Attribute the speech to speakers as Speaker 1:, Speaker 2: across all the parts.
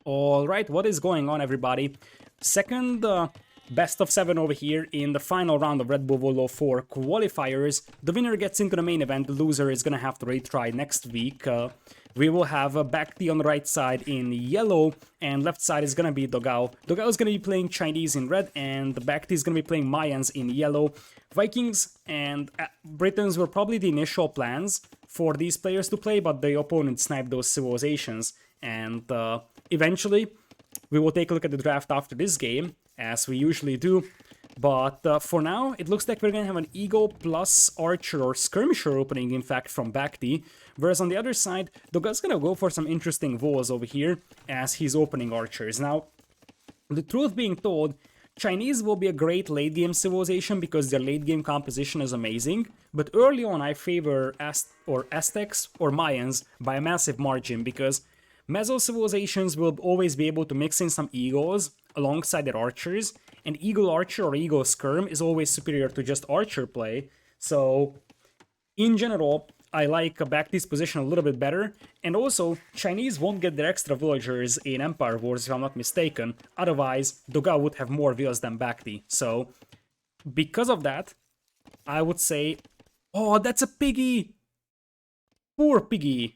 Speaker 1: Alright, what is going on, everybody? Second best of 7 over here in the final round of Redbull Wololo 4 qualifiers. The winner gets into the main event, the loser is gonna have to retry next week. We will have BacT on the right side in yellow, and left side is gonna be Dogao. Dogao is gonna be playing Chinese in red, and the BacT is gonna be playing Mayans in yellow. Vikings and Britons were probably the initial plans for these players to play, but the opponent sniped those civilizations, and eventually we will take a look at the draft after this game, as we usually do. But for now, it looks like we're gonna have an Eagle plus Archer or Skirmisher opening, in fact, from BacT. Whereas on the other side, Dogao's gonna go for some interesting Vols over here, as he's opening Archers. Now, the truth being told, Chinese will be a great late game civilization because their late game composition is amazing, but early on I favor Aztecs or Mayans by a massive margin, because Meso civilizations will always be able to mix in some Eagles alongside their Archers, and Eagle Archer or Eagle Skirm is always superior to just Archer play. So in general, I like BacT's position a little bit better, and also Chinese won't get their extra villagers in Empire Wars if I'm not mistaken, otherwise Dogao would have more villas than BacT. So because of that, I would say, oh, that's a piggy! Poor piggy!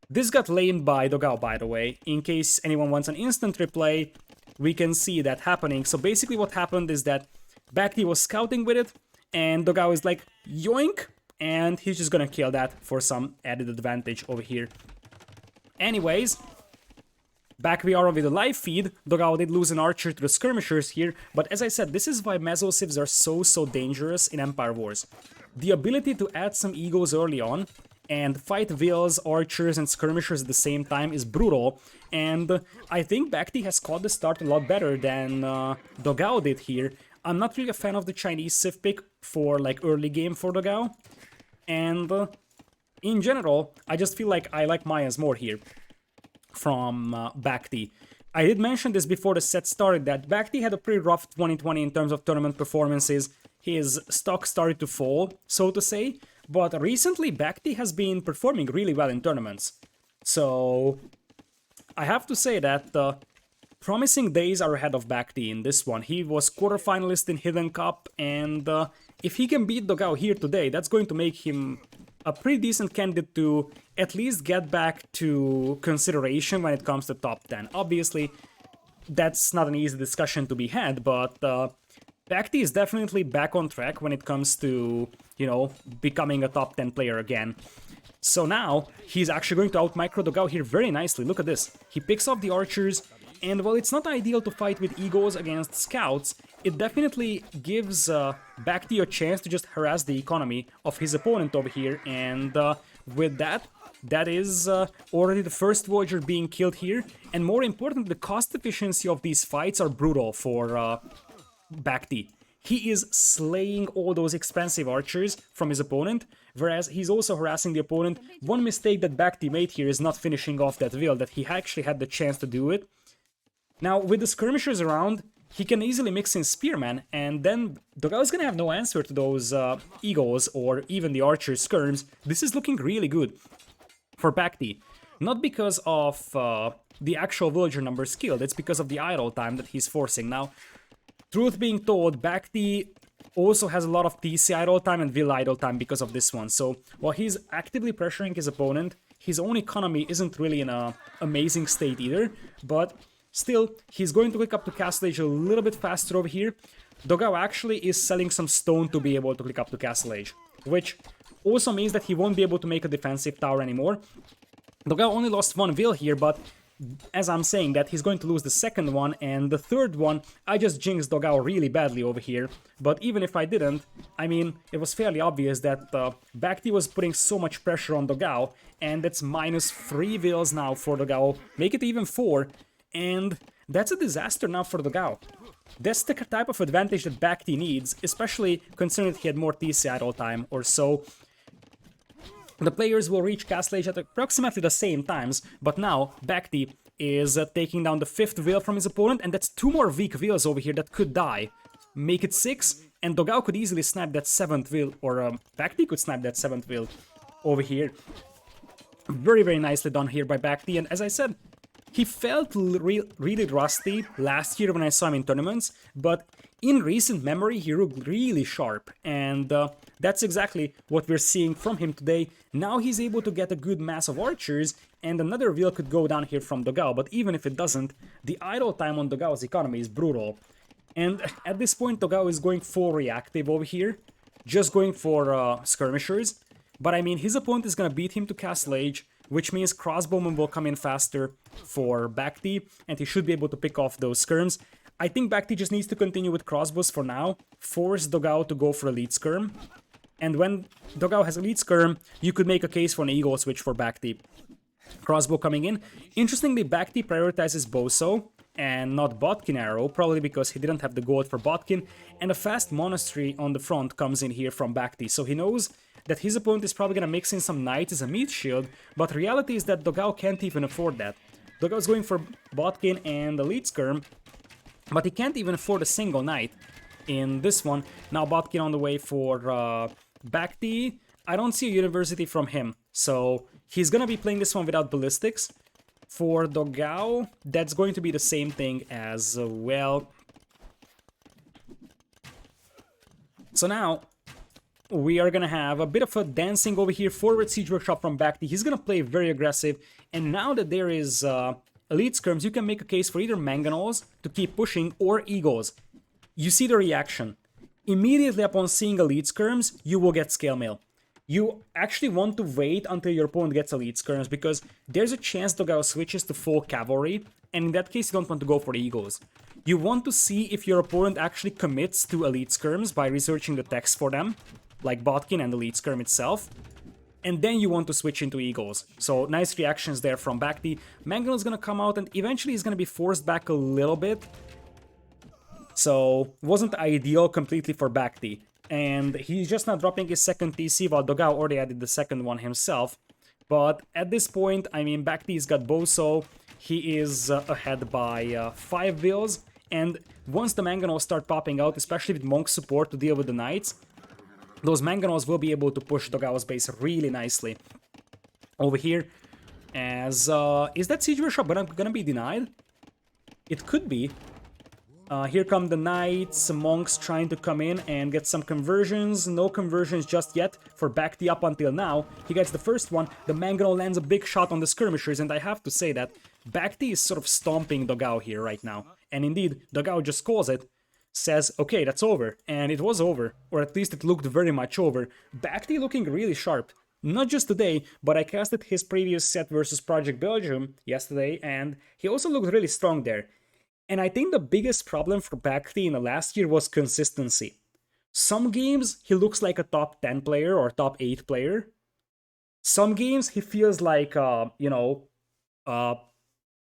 Speaker 1: This got lamed by Dogao, by the way. In case anyone wants an instant replay, we can see that happening. So basically what happened is that BacT was scouting with it, and Dogao is like, yoink! And he's just gonna kill that for some added advantage over here. Anyways, back we are with the live feed. Dogao did lose an Archer to the Skirmishers here, but as I said, this is why Meso civs are so dangerous in Empire Wars. The ability to add some Eagles early on and fight Vils, Archers, and Skirmishers at the same time is brutal, and I think BacT has caught the start a lot better than Dogao did here. I'm not really a fan of the Chinese civ pick for like early game for Dogao, and in general, I just feel like I like Mayans more here from BacT. I did mention this before the set started, that BacT had a pretty rough 2020 in terms of tournament performances. His stock started to fall, so to say, but recently BacT has been performing really well in tournaments. So I have to say that promising days are ahead of BacT in this one. He was quarterfinalist in Hidden Cup, and if he can beat Dogao here today, that's going to make him a pretty decent candidate to at least get back to consideration when it comes to top 10. Obviously, that's not an easy discussion to be had, but BacT is definitely back on track when it comes to, you know, becoming a top 10 player again. So now, he's actually going to out-micro Dogao here very nicely. Look at this. He picks off the Archers, and while it's not ideal to fight with Eagles against Scouts, it definitely gives BacT a chance to just harass the economy of his opponent over here, and with that, that is already the first villager being killed here, and more important, the cost efficiency of these fights are brutal for BacT. He is slaying all those expensive archers from his opponent, whereas he's also harassing the opponent. One mistake that BacT made here is not finishing off that will, that he actually had the chance to do it. Now, with the Skirmishers around, he can easily mix in Spearmen, and then Dogao is gonna have no answer to those Eagles or even the Archer Skirms. This is looking really good for BacT. Not because of the actual villager numbers killed, it's because of the idle time that he's forcing. Now, truth being told, BacT also has a lot of TC idle time and Will idle time because of this one. So while he's actively pressuring his opponent, his own economy isn't really in an amazing state either, but still, he's going to click up to Castle Age a little bit faster over here. Dogao actually is selling some stone to be able to click up to Castle Age, which also means that he won't be able to make a defensive tower anymore. Dogao only lost one will here, but as I'm saying that, he's going to lose the second one, and the third one, I just jinxed Dogao really badly over here. But even if I didn't, I mean, it was fairly obvious that BacT was putting so much pressure on Dogao, and it's -3 wills now for Dogao, make it even 4, and that's a disaster now for Dogao. That's the type of advantage that BacT needs, especially considering that he had more TC idle time or so. The players will reach Castle Age at approximately the same times, but now BacT is taking down the 5th will from his opponent, and that's 2 more weak wills over here that could die. Make it 6, and Dogao could easily snap that 7th will, or BacT could snap that 7th will over here. Very nicely done here by BacT, and as I said, He felt really rusty last year when I saw him in tournaments, but in recent memory he looked really sharp, and that's exactly what we're seeing from him today. Now he's able to get a good mass of archers, and another wheel could go down here from Dogao, but even if it doesn't, the idle time on Dogao's economy is brutal. And at this point, Dogao is going full reactive over here, just going for skirmishers. But I mean, his opponent is going to beat him to Castle Age, which means crossbowmen will come in faster for BacT, and he should be able to pick off those skirms. I think BacT just needs to continue with crossbows for now, force Dogao to go for a lead skirm, and when Dogao has a lead skirm, you could make a case for an eagle switch for BacT. Crossbow coming in. Interestingly, BacT prioritizes Boso and not Botkin arrow, probably because he didn't have the gold for Botkin, and a fast monastery on the front comes in here from BacT, so he knows that his opponent is probably going to mix in some knights as a meat shield, but reality is that Dogao can't even afford that. Dogao's going for Botkin and the lead skirm, but he can't even afford a single knight in this one. Now Botkin on the way for BacT. I don't see a university from him, so he's going to be playing this one without ballistics. For Dogao, that's going to be the same thing as well. So now we are going to have a bit of a dancing over here. Forward Siege Workshop from BacT. He's going to play very aggressive. And now that there is elite skirms, you can make a case for either Mangonels to keep pushing or Eagles. You see the reaction. Immediately upon seeing elite skirms, you will get scale mail. You actually want to wait until your opponent gets elite skirms because there's a chance Dogao switches to full cavalry, and in that case you don't want to go for the Eagles. You want to see if your opponent actually commits to elite skirms by researching the text for them, like Botkin and the lead skirm itself, and then you want to switch into Eagles. So nice reactions there from BacT. Mangonel is going to come out and eventually he's going to be forced back a little bit, so wasn't ideal completely for BacT. And he's just not dropping his second TC while Dogao already added the second one himself. But at this point, I mean, BacT's got Boso, he is ahead by 5 bills, and once the Mangonels start popping out, especially with Monk support to deal with the Knights, those Mangonels will be able to push Dogao's base really nicely. Over here, as... is that Siege Workshop gonna be denied? It could be. Here come the Knights, Monks trying to come in and get some conversions. No conversions just yet for BacT up until now. He gets the first one. The Mangonel lands a big shot on the skirmishers, and I have to say that BacT is sort of stomping Dogao here right now. And indeed, Dogao just calls it, says, okay, that's over. And it was over, or at least it looked very much over. BacT looking really sharp. Not just today, but I casted his previous set versus Project Belgium yesterday, and he also looked really strong there. And I think the biggest problem for BacT in the last year was consistency. Some games, he looks like a top 10 player or top 8 player. Some games, he feels like,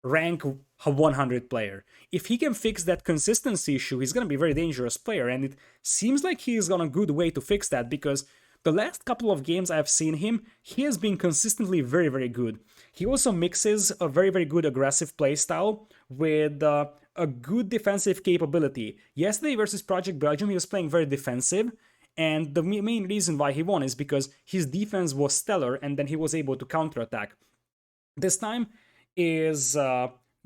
Speaker 1: rank 100 player. If he can fix that consistency issue, he's going to be a very dangerous player. And it seems like he's on a good way to fix that because the last couple of games I've seen him, he has been consistently very, very good. He also mixes a very, very good aggressive playstyle with a good defensive capability. Yesterday versus Project Belgium, he was playing very defensive, and the main reason why he won is because his defense was stellar, and then he was able to counterattack. This time is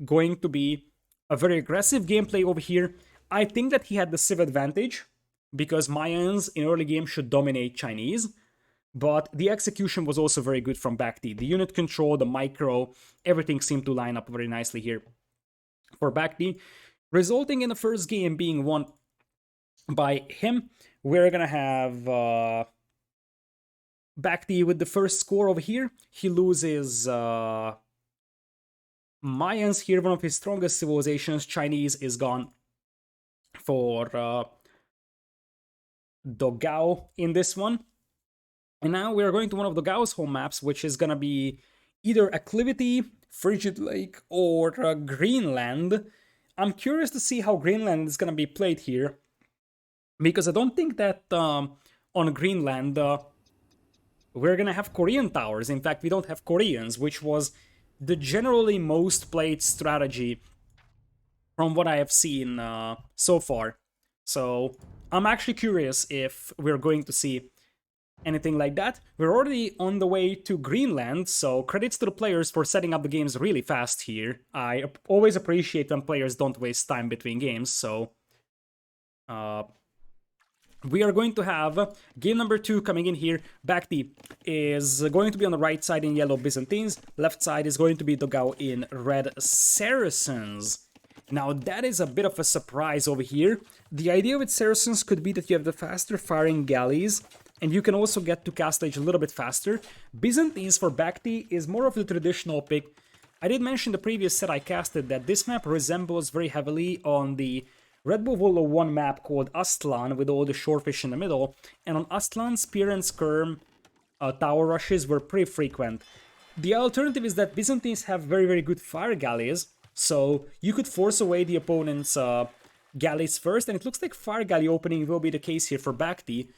Speaker 1: going to be a very aggressive gameplay over here. I think that he had the Civ advantage, because Mayans in early game should dominate Chinese, but the execution was also very good from BacT. The unit control, the micro, everything seemed to line up very nicely here for BacT, resulting in the first game being won by him. We're gonna have BacT with the first score over here. He loses Mayans here, one of his strongest civilizations. Chinese is gone for Dogao in this one. And now we're going to one of Dogao's home maps, which is gonna be either Acclivity, Frigid Lake, or Greenland. I'm curious to see how Greenland is gonna be played here, because I don't think that on Greenland we're gonna have Korean towers. In fact, we don't have Koreans, which was the generally most played strategy from what I have seen so far. So I'm actually curious if we're going to see anything like that. We're already on the way to Greenland, so credits to the players for setting up the games really fast here. I always appreciate when players don't waste time between games, so... we are going to have game number 2 coming in here. BacT is going to be on the right side in yellow Byzantines. Left side is going to be Dogao in red Saracens. Now that is a bit of a surprise over here. The idea with Saracens could be that you have the faster firing galleys, and you can also get to Castle Age a little bit faster. Byzantines for BacT is more of the traditional pick. I did mention the previous set I casted that this map resembles very heavily on the Redbull Wololo 1 map called Astlan with all the shorefish in the middle, and on Astlan, spear and skirm tower rushes were pretty frequent. The alternative is that Byzantines have very good fire galleys, so you could force away the opponent's galleys first, and it looks like fire galley opening will be the case here for BacT,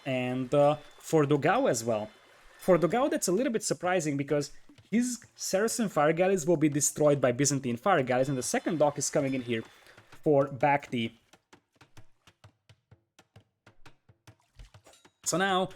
Speaker 1: and for Dogao as well. For Dogao, that's a little bit surprising because his Saracen fire galleys will be destroyed by Byzantine fire galleys, and the second dock is coming in here for BacT. So now,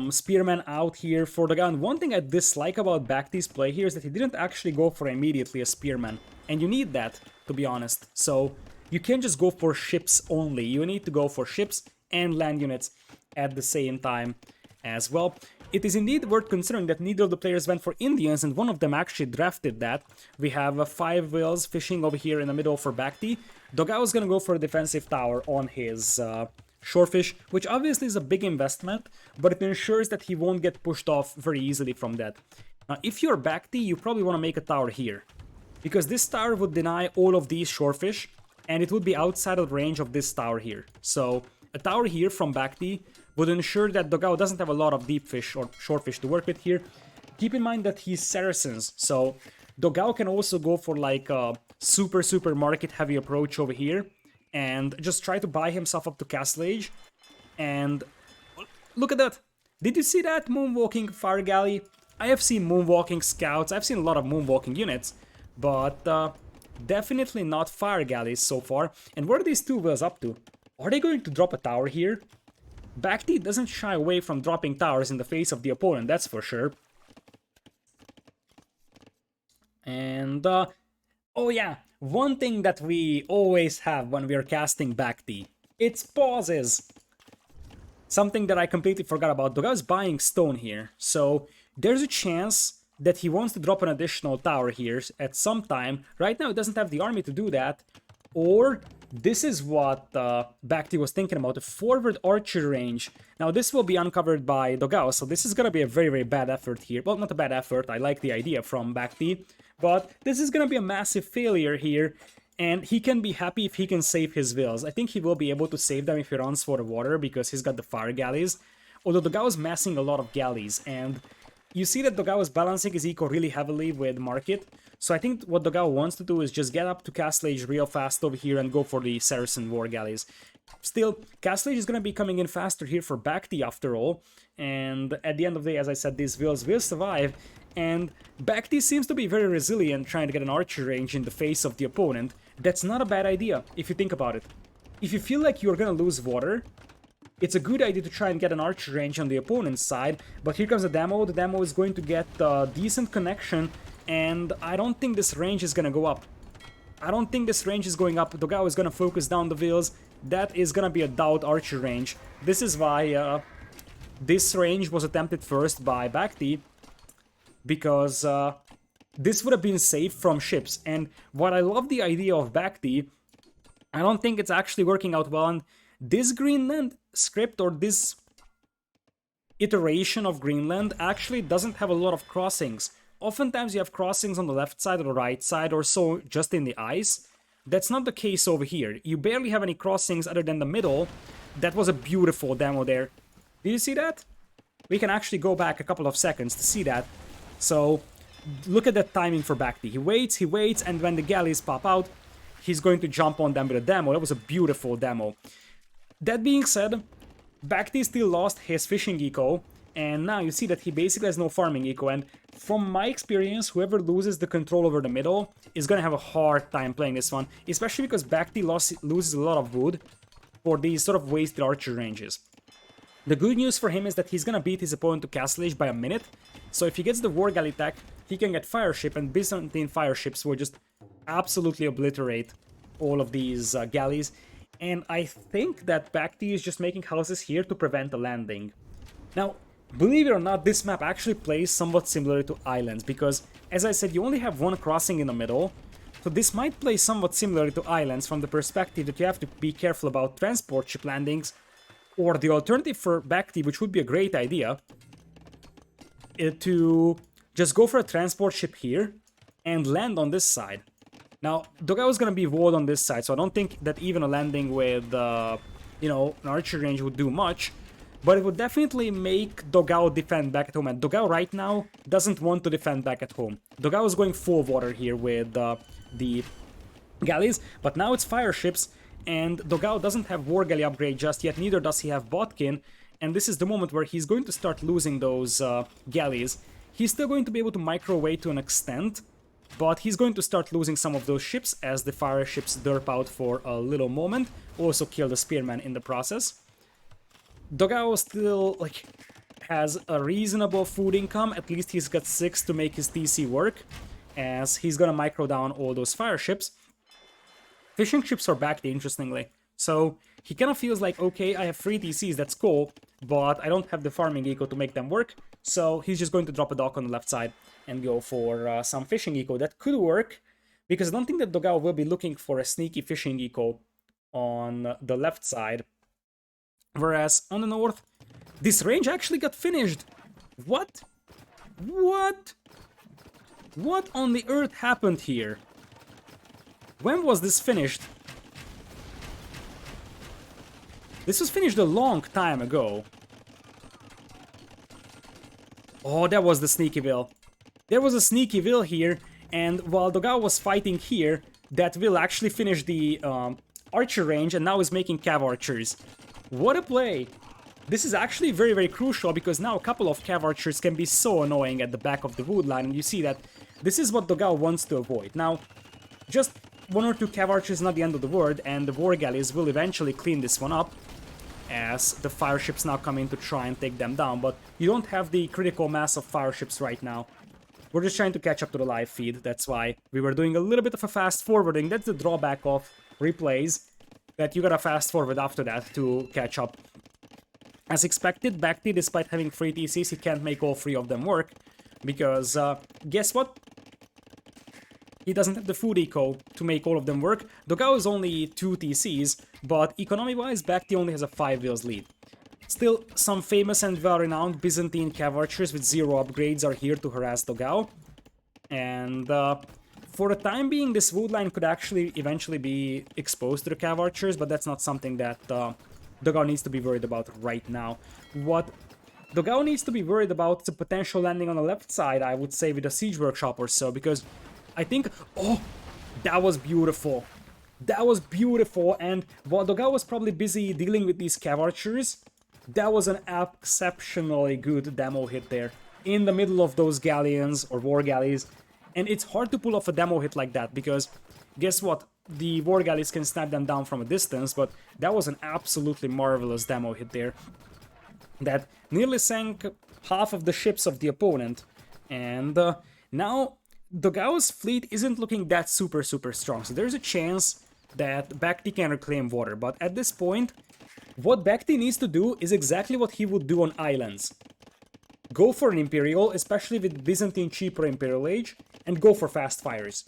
Speaker 1: Spearman out here for the gun. One thing I dislike about BacT's play here is that he didn't actually go for immediately a Spearman. And you need that, to be honest. So you can't just go for ships only. You need to go for ships and land units at the same time as well. It is indeed worth considering that neither of the players went for Indians, and one of them actually drafted that. We have 5 whales fishing over here in the middle for BacT. Dogao is going to go for a defensive tower on his shorefish, which obviously is a big investment, but it ensures that he won't get pushed off very easily from that. Now, if you're BacT, you probably want to make a tower here, because this tower would deny all of these shorefish, and it would be outside of the range of this tower here. So a tower here from BacT would ensure that Dogao doesn't have a lot of deep fish or shorefish to work with here. Keep in mind that he's Saracens, so Dogao can also go for like a super market heavy approach over here and just try to buy himself up to Castle Age. And look at that! Did you see that moonwalking fire galley? I have seen moonwalking scouts, I've seen a lot of moonwalking units, but definitely not fire galleys so far. And what are these 2 whales up to? Are they going to drop a tower here? BacT doesn't shy away from dropping towers in the face of the opponent, that's for sure. And, oh yeah, one thing that we always have when we are casting BacT, it's pauses. Something that I completely forgot about. Dogao is buying stone here, so there's a chance that he wants to drop an additional tower here at some time. Right now, he doesn't have the army to do that, or this is what BacT was thinking about, a forward archer range. Now this will be uncovered by Dogao, so this is gonna be a very bad effort here. Well, not a bad effort, I like the idea from BacT, but this is gonna be a massive failure here, and he can be happy if he can save his whales. I think he will be able to save them if he runs for the water, because he's got the fire galleys. Although Dogao is massing a lot of galleys, and you see that Dogao is balancing his eco really heavily with market. So I think what Dogao wants to do is just get up to Castle Age real fast over here and go for the Saracen war galleys. Still, Castle Age is going to be coming in faster here for BacT after all. And at the end of the day, as I said, these wheels will survive. And BacT seems to be very resilient trying to get an archer range in the face of the opponent. That's not a bad idea, if you think about it. If you feel like you're going to lose water, it's a good idea to try and get an archer range on the opponent's side. But here comes the demo. The demo is going to get a decent connection. And I don't think this range is gonna go up. I don't think this range is going up. Dogao is gonna focus down the wheels. That is gonna be a doubt archer range. This is why this range was attempted first by BacT, because this would have been safe from ships. And what I love the idea of BacT, I don't think it's actually working out well. And this Greenland script, or this iteration of Greenland, actually doesn't have a lot of crossings. Oftentimes you have crossings on the left side or the right side or so, just in the ice. That's not the case over here. You barely have any crossings other than the middle. That was a beautiful demo there. Did you see that? We can actually go back a couple of seconds to see that. So, look at that timing for BacT. He waits, and when the galleys pop out, he's going to jump on them with a demo. That was a beautiful demo. That being said, BacT still lost his fishing eco, and now you see that he basically has no farming eco, and from my experience, whoever loses the control over the middle is gonna have a hard time playing this one, especially because BacT loses a lot of wood for these sort of wasted archer ranges. The good news for him is that he's gonna beat his opponent to Castle Age by a minute, so if he gets the War Galley tech, he can get Fire Ship, and Byzantine Fire Ships will just absolutely obliterate all of these galleys. And I think that BacT is just making houses here to prevent a landing. Now, believe it or not, this map actually plays somewhat similar to Islands, because, as I said, you only have one crossing in the middle, so this might play somewhat similar to Islands from the perspective that you have to be careful about transport ship landings, or the alternative for BacT, which would be a great idea, to just go for a transport ship here and land on this side. Now, Dogao is going to be walled on this side, so I don't think that even a landing with, you know, an archery range would do much. But it would definitely make Dogao defend back at home. And Dogao right now doesn't want to defend back at home. Dogao is going full water here with the galleys, but now it's fire ships. And Dogao doesn't have War Galley upgrade just yet, neither does he have Botkin. And this is the moment where he's going to start losing those galleys. He's still going to be able to microwave to an extent, but he's going to start losing some of those ships as the fire ships derp out for a little moment. Also kill the spearman in the process. Dogao still, like, has a reasonable food income. At least he's got 6 to make his TC work, as he's gonna micro down all those fire ships. Fishing ships are back, interestingly. So he kind of feels like, okay, I have 3 TCs, that's cool, but I don't have the farming eco to make them work. So he's just going to drop a dock on the left side and go for some fishing eco. That could work, because I don't think that Dogao will be looking for a sneaky fishing eco on the left side. Whereas on the north, this range actually got finished. What? What? What on the earth happened here? When was this finished? This was finished a long time ago. Oh, that was the sneaky will. There was a sneaky will here, and while Dogao was fighting here, that will actually finished the archer range and now is making cav archers. What a play! This is actually very, very crucial, because now a couple of cav archers can be so annoying at the back of the wood line, and you see that this is what Dogao wants to avoid. Now, just 1 or 2 cav archers is not the end of the world, and the war galleys will eventually clean this one up, as the fire ships now come in to try and take them down, but you don't have the critical mass of fire ships right now. We're just trying to catch up to the live feed, that's why we were doing a little bit of a fast forwarding. That's the drawback of replays, that you gotta fast forward after that to catch up. As expected, BacT, despite having 3 TCs, he can't make all 3 of them work, because guess what? He doesn't have the food eco to make all of them work. Dogao is only 2 TCs, but economy-wise, BacT only has a 5 wheels lead. Still, some famous and well-renowned Byzantine cav archers with 0 upgrades are here to harass Dogao, and for the time being, this wood line could actually eventually be exposed to the cav archers, but that's not something that Dogao needs to be worried about right now. What Dogao needs to be worried about is a potential landing on the left side, I would say, with a siege workshop or so, because I think... Oh, that was beautiful. That was beautiful, and while Dogao was probably busy dealing with these cav archers, that was an exceptionally good demo hit there, in the middle of those galleons, or war galleys. And it's hard to pull off a demo hit like that, because guess what? The war galleys can snap them down from a distance, but that was an absolutely marvelous demo hit there. That nearly sank half of the ships of the opponent. And now Dogao's fleet isn't looking that super strong, so there's a chance that BacT can reclaim water. But at this point, what BacT needs to do is exactly what he would do on Islands. Go for an Imperial, especially with Byzantine cheaper Imperial Age, and go for fast fires.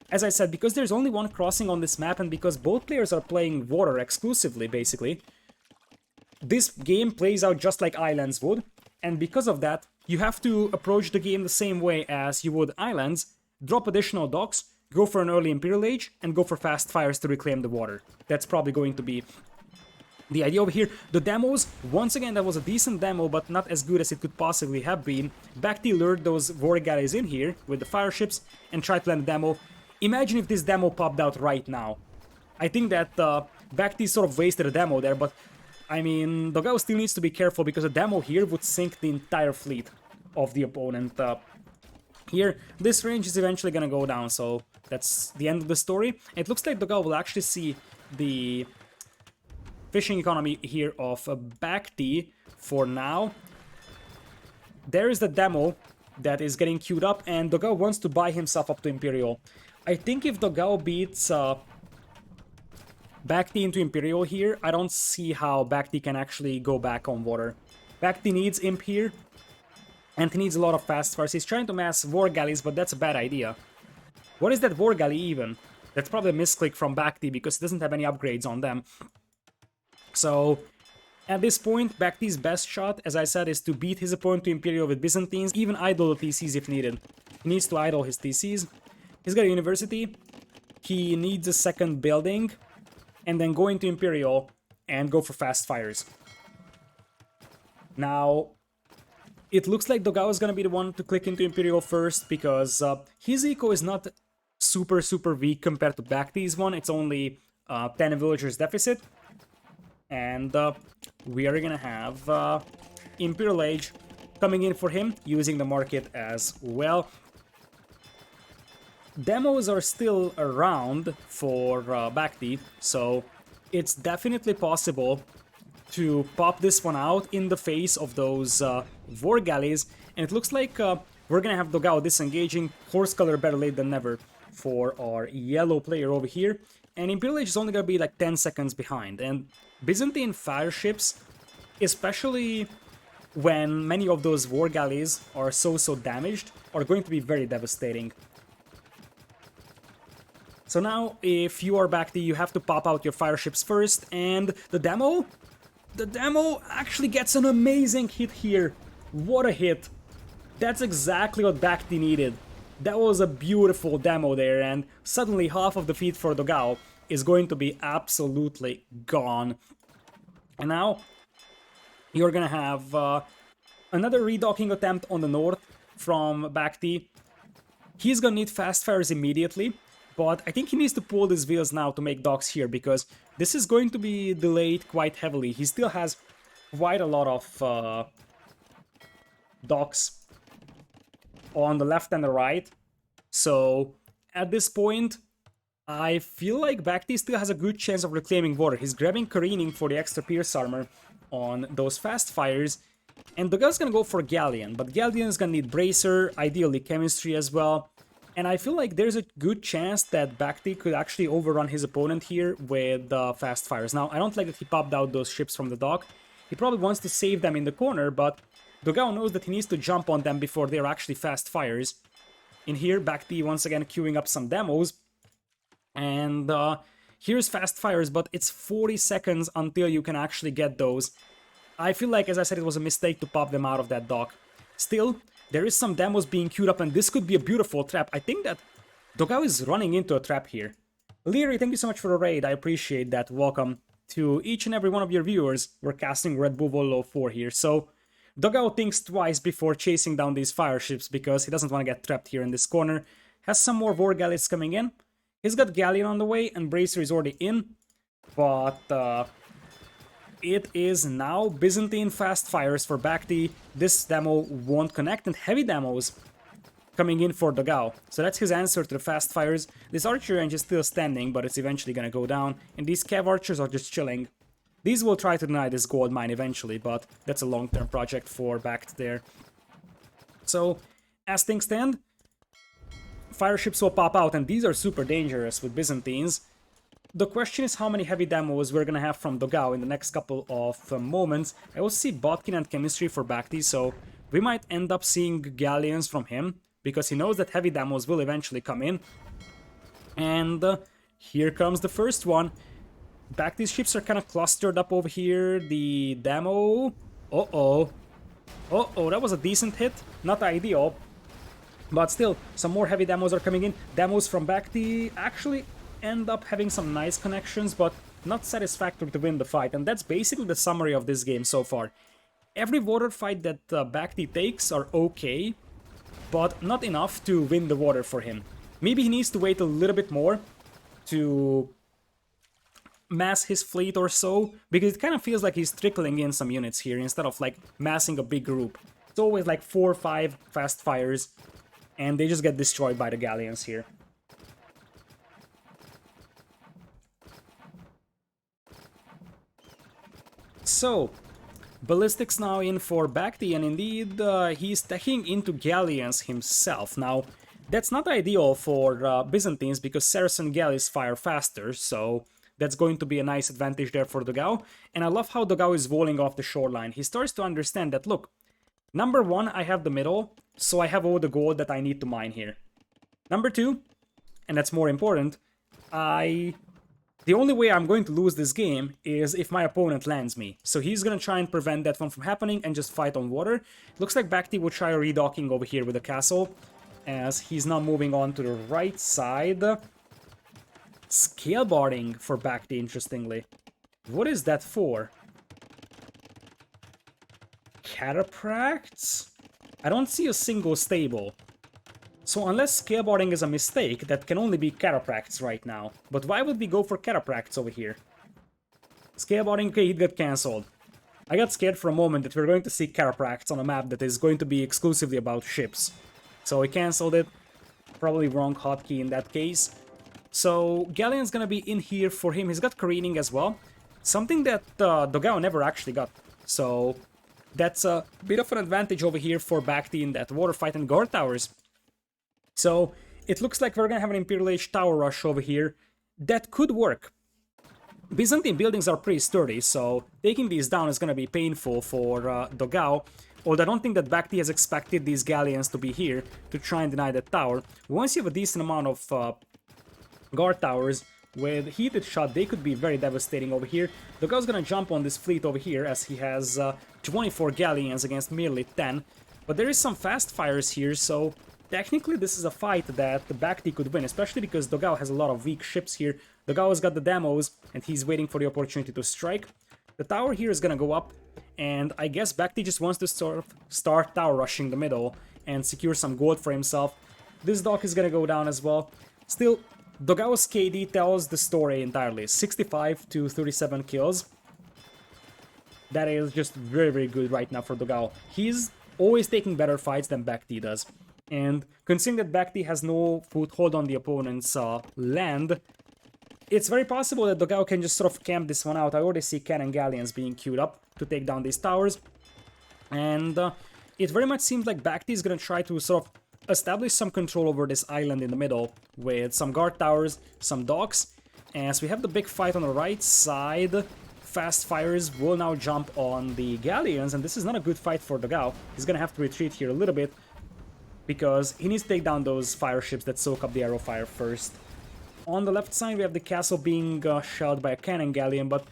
Speaker 1: As I said, because there's only one crossing on this map, and because both players are playing water exclusively, basically, this game plays out just like Islands would, and because of that, you have to approach the game the same way as you would Islands, drop additional docks, go for an early Imperial Age, and go for fast fires to reclaim the water. That's probably going to be the idea over here. The demos, once again, that was a decent demo, but not as good as it could possibly have been. BacT lured those war galleys in here with the fire ships and tried to land a demo. Imagine if this demo popped out right now. I think that BacT sort of wasted a demo there, but I mean, Dogao still needs to be careful, because a demo here would sink the entire fleet of the opponent. Here, this range is eventually gonna go down, so that's the end of the story. It looks like Dogao will actually see the fishing economy here of BacT for now. There is the demo that is getting queued up, and Dogao wants to buy himself up to Imperial. I think if Dogao beats BacT into Imperial here, I don't see how BacT can actually go back on water. BacT needs Imp here, and he needs a lot of fast fires. He's trying to mass War Galleys, but that's a bad idea. What is that War Galley even? That's probably a misclick from BacT because he doesn't have any upgrades on them. So, at this point, BacT's best shot, as I said, is to beat his opponent to Imperial with Byzantines, even idle the TCs if needed. He needs to idle his TCs. He's got a University. He needs a second building, and then go into Imperial and go for fast fires. Now, it looks like Dogao is going to be the one to click into Imperial first, because his eco is not super weak compared to BacT's one. It's only 10 villagers deficit. And we are going to have Imperial Age coming in for him, using the market as well. Demos are still around for BacT, so it's definitely possible to pop this one out in the face of those War Galleys, and it looks like we're gonna have Dogao disengaging. Horse color better late than never for our yellow player over here, and Imperial Age is only gonna be like 10 seconds behind, and Byzantine fire ships, especially when many of those War Galleys are so damaged, are going to be very devastating. So now, if you are BacT, you have to pop out your fire ships first, and the demo actually gets an amazing hit here. What a hit. That's exactly what BacT needed. That was a beautiful demo there, and suddenly half of the feed for Dogao is going to be absolutely gone. And now, you're gonna have another redocking attempt on the north from BacT. He's gonna need fast fires immediately, but I think he needs to pull these wheels now to make docks here, because this is going to be delayed quite heavily. He still has quite a lot of docks on the left and the right. So at this point, I feel like BacT still has a good chance of reclaiming water. He's grabbing Careening for the extra Pierce armor on those fast fires. And Dogao's gonna go for Galleon, but Galleon is gonna need Bracer, ideally Chemistry as well. And I feel like there's a good chance that BacT could actually overrun his opponent here with fast fires. Now, I don't like that he popped out those ships from the dock. He probably wants to save them in the corner, but Dogao knows that he needs to jump on them before they're actually fast fires. In here, BacT once again queuing up some demos. And here's fast fires, but it's 40 seconds until you can actually get those. I feel like, as I said, it was a mistake to pop them out of that dock. Still, there is some demos being queued up, and this could be a beautiful trap. I think that Dogao is running into a trap here. Leary, thank you so much for the raid. I appreciate that. Welcome to each and every one of your viewers. We're casting Redbull Wololo 4 here. So Dogao thinks twice before chasing down these fire ships, because he doesn't want to get trapped here in this corner. Has some more War Galleys coming in. He's got Galleon on the way, and Bracer is already in. But it is now Byzantine fast fires for BacT. This demo won't connect, and heavy demos coming in for Dogao. So that's his answer to the fast fires. This archer range is still standing, but it's eventually gonna go down, and these cav archers are just chilling. These will try to deny this gold mine eventually, but that's a long-term project for BacT there. So, as things stand, fire ships will pop out, and these are super dangerous with Byzantines. The question is how many heavy demos we're gonna have from Dogao in the next couple of moments. I also see Botkin and Chemistry for BacT, so we might end up seeing Galleons from him, because he knows that heavy demos will eventually come in. And here comes the first one. BacT's ships are kind of clustered up over here. The demo... Uh-oh, that was a decent hit. Not ideal, but still, some more heavy demos are coming in. Demos from BacT actually end up having some nice connections, but not satisfactory to win the fight. And that's basically the summary of this game so far. Every water fight that BacT takes are okay, but not enough to win the water for him. Maybe he needs to wait a little bit more to mass his fleet or so, because it kind of feels like he's trickling in some units here instead of like massing a big group. It's always like 4 or 5 fast fires, and they just get destroyed by the Galleons here. So, Ballistics now in for BacT, and indeed he's teching into Galleons himself. Now, that's not ideal for Byzantines because Saracen galleys fire faster, so that's going to be a nice advantage there for Dogao. And I love how Dogao is walling off the shoreline. He starts to understand that, look, number one, I have the middle, so I have all the gold that I need to mine here. Number two, and that's more important, the only way I'm going to lose this game is if my opponent lands me. So he's going to try and prevent that one from happening and just fight on water. Looks like BacT will try redocking over here with the castle, as he's now moving on to the right side. Scaleboarding for BacT, interestingly. What is that for? Cataphracts? I don't see a single stable. So unless scaleboarding is a mistake, that can only be cataphracts right now. But why would we go for cataphracts over here? Scaleboarding, okay, it got cancelled. I got scared for a moment that we're going to see cataphracts on a map that is going to be exclusively about ships. So I cancelled it. Probably wrong hotkey in that case. So Galleon's gonna be in here for him. He's got careening as well. Something that Dogao never actually got. So that's a bit of an advantage over here for BacT in that water fight and guard towers. So it looks like we're gonna have an Imperial Age tower rush over here. That could work. Byzantine buildings are pretty sturdy, so taking these down is gonna be painful for Dogao. Although I don't think that BacT has expected these galleons to be here to try and deny that tower. Once you have a decent amount of guard towers with heated shot, they could be very devastating over here. Dogao's gonna jump on this fleet over here as he has 24 galleons against merely 10. But there is some fast fires here, so technically this is a fight that the BacT could win, especially because Dogao has a lot of weak ships here. Dogao has got the demos and he's waiting for the opportunity to strike. The tower here is gonna go up, and I guess BacT just wants to sort of start tower rushing the middle and secure some gold for himself. This dock is gonna go down as well. Still, Dogao's KD tells the story entirely. 65 to 37 kills. That is just very, very good right now for Dogao. He's always taking better fights than BacT does. And considering that BacT has no foothold on the opponent's land, it's very possible that Dogao can just sort of camp this one out. I already see cannon galleons being queued up to take down these towers. And it very much seems like BacT is going to try to sort of establish some control over this island in the middle with some guard towers, some docks. As we have the big fight on the right side, fast fires will now jump on the galleons, and this is not a good fight for Dogao. He's going to have to retreat here a little bit because he needs to take down those fire ships that soak up the arrow fire first. On the left side, we have the castle being shelled by a cannon galleon, but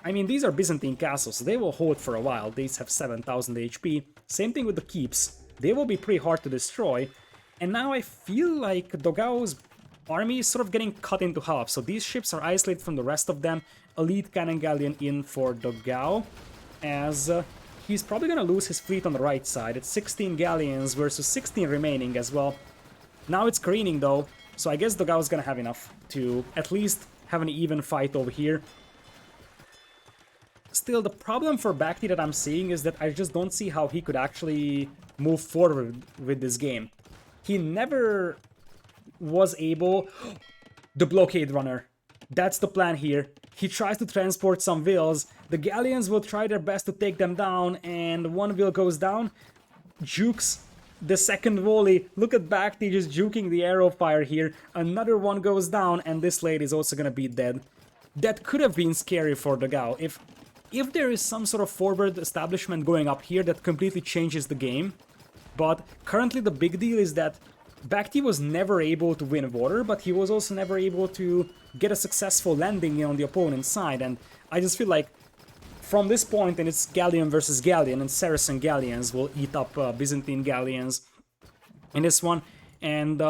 Speaker 1: I mean, these are Byzantine castles, so they will hold for a while. These have 7,000 HP. Same thing with the keeps. They will be pretty hard to destroy. And now I feel like Dogao's army is sort of getting cut into half. So these ships are isolated from the rest of them. Elite cannon galleon in for Dogao, as he's probably going to lose his fleet on the right side. It's 16 galleons versus 16 remaining as well. Now it's careening though, so I guess Dogao's going to have enough to at least have an even fight over here. Still, the problem for BacT that I'm seeing is that I just don't see how he could actually move forward with this game. He never was able... The blockade runner. That's the plan here. He tries to transport some wheels. The galleons will try their best to take them down, and one wheel goes down. Jukes the second volley. Look at BacT just juking the arrow fire here. Another one goes down, and this lady is also gonna be dead. That could have been scary for Dogao. If there is some sort of forward establishment going up here that completely changes the game. But currently the big deal is that BacT was never able to win water, but he was also never able to get a successful landing on the opponent's side. And I just feel like from this point, and it's galleon versus galleon, and Saracen galleons will eat up Byzantine galleons in this one. And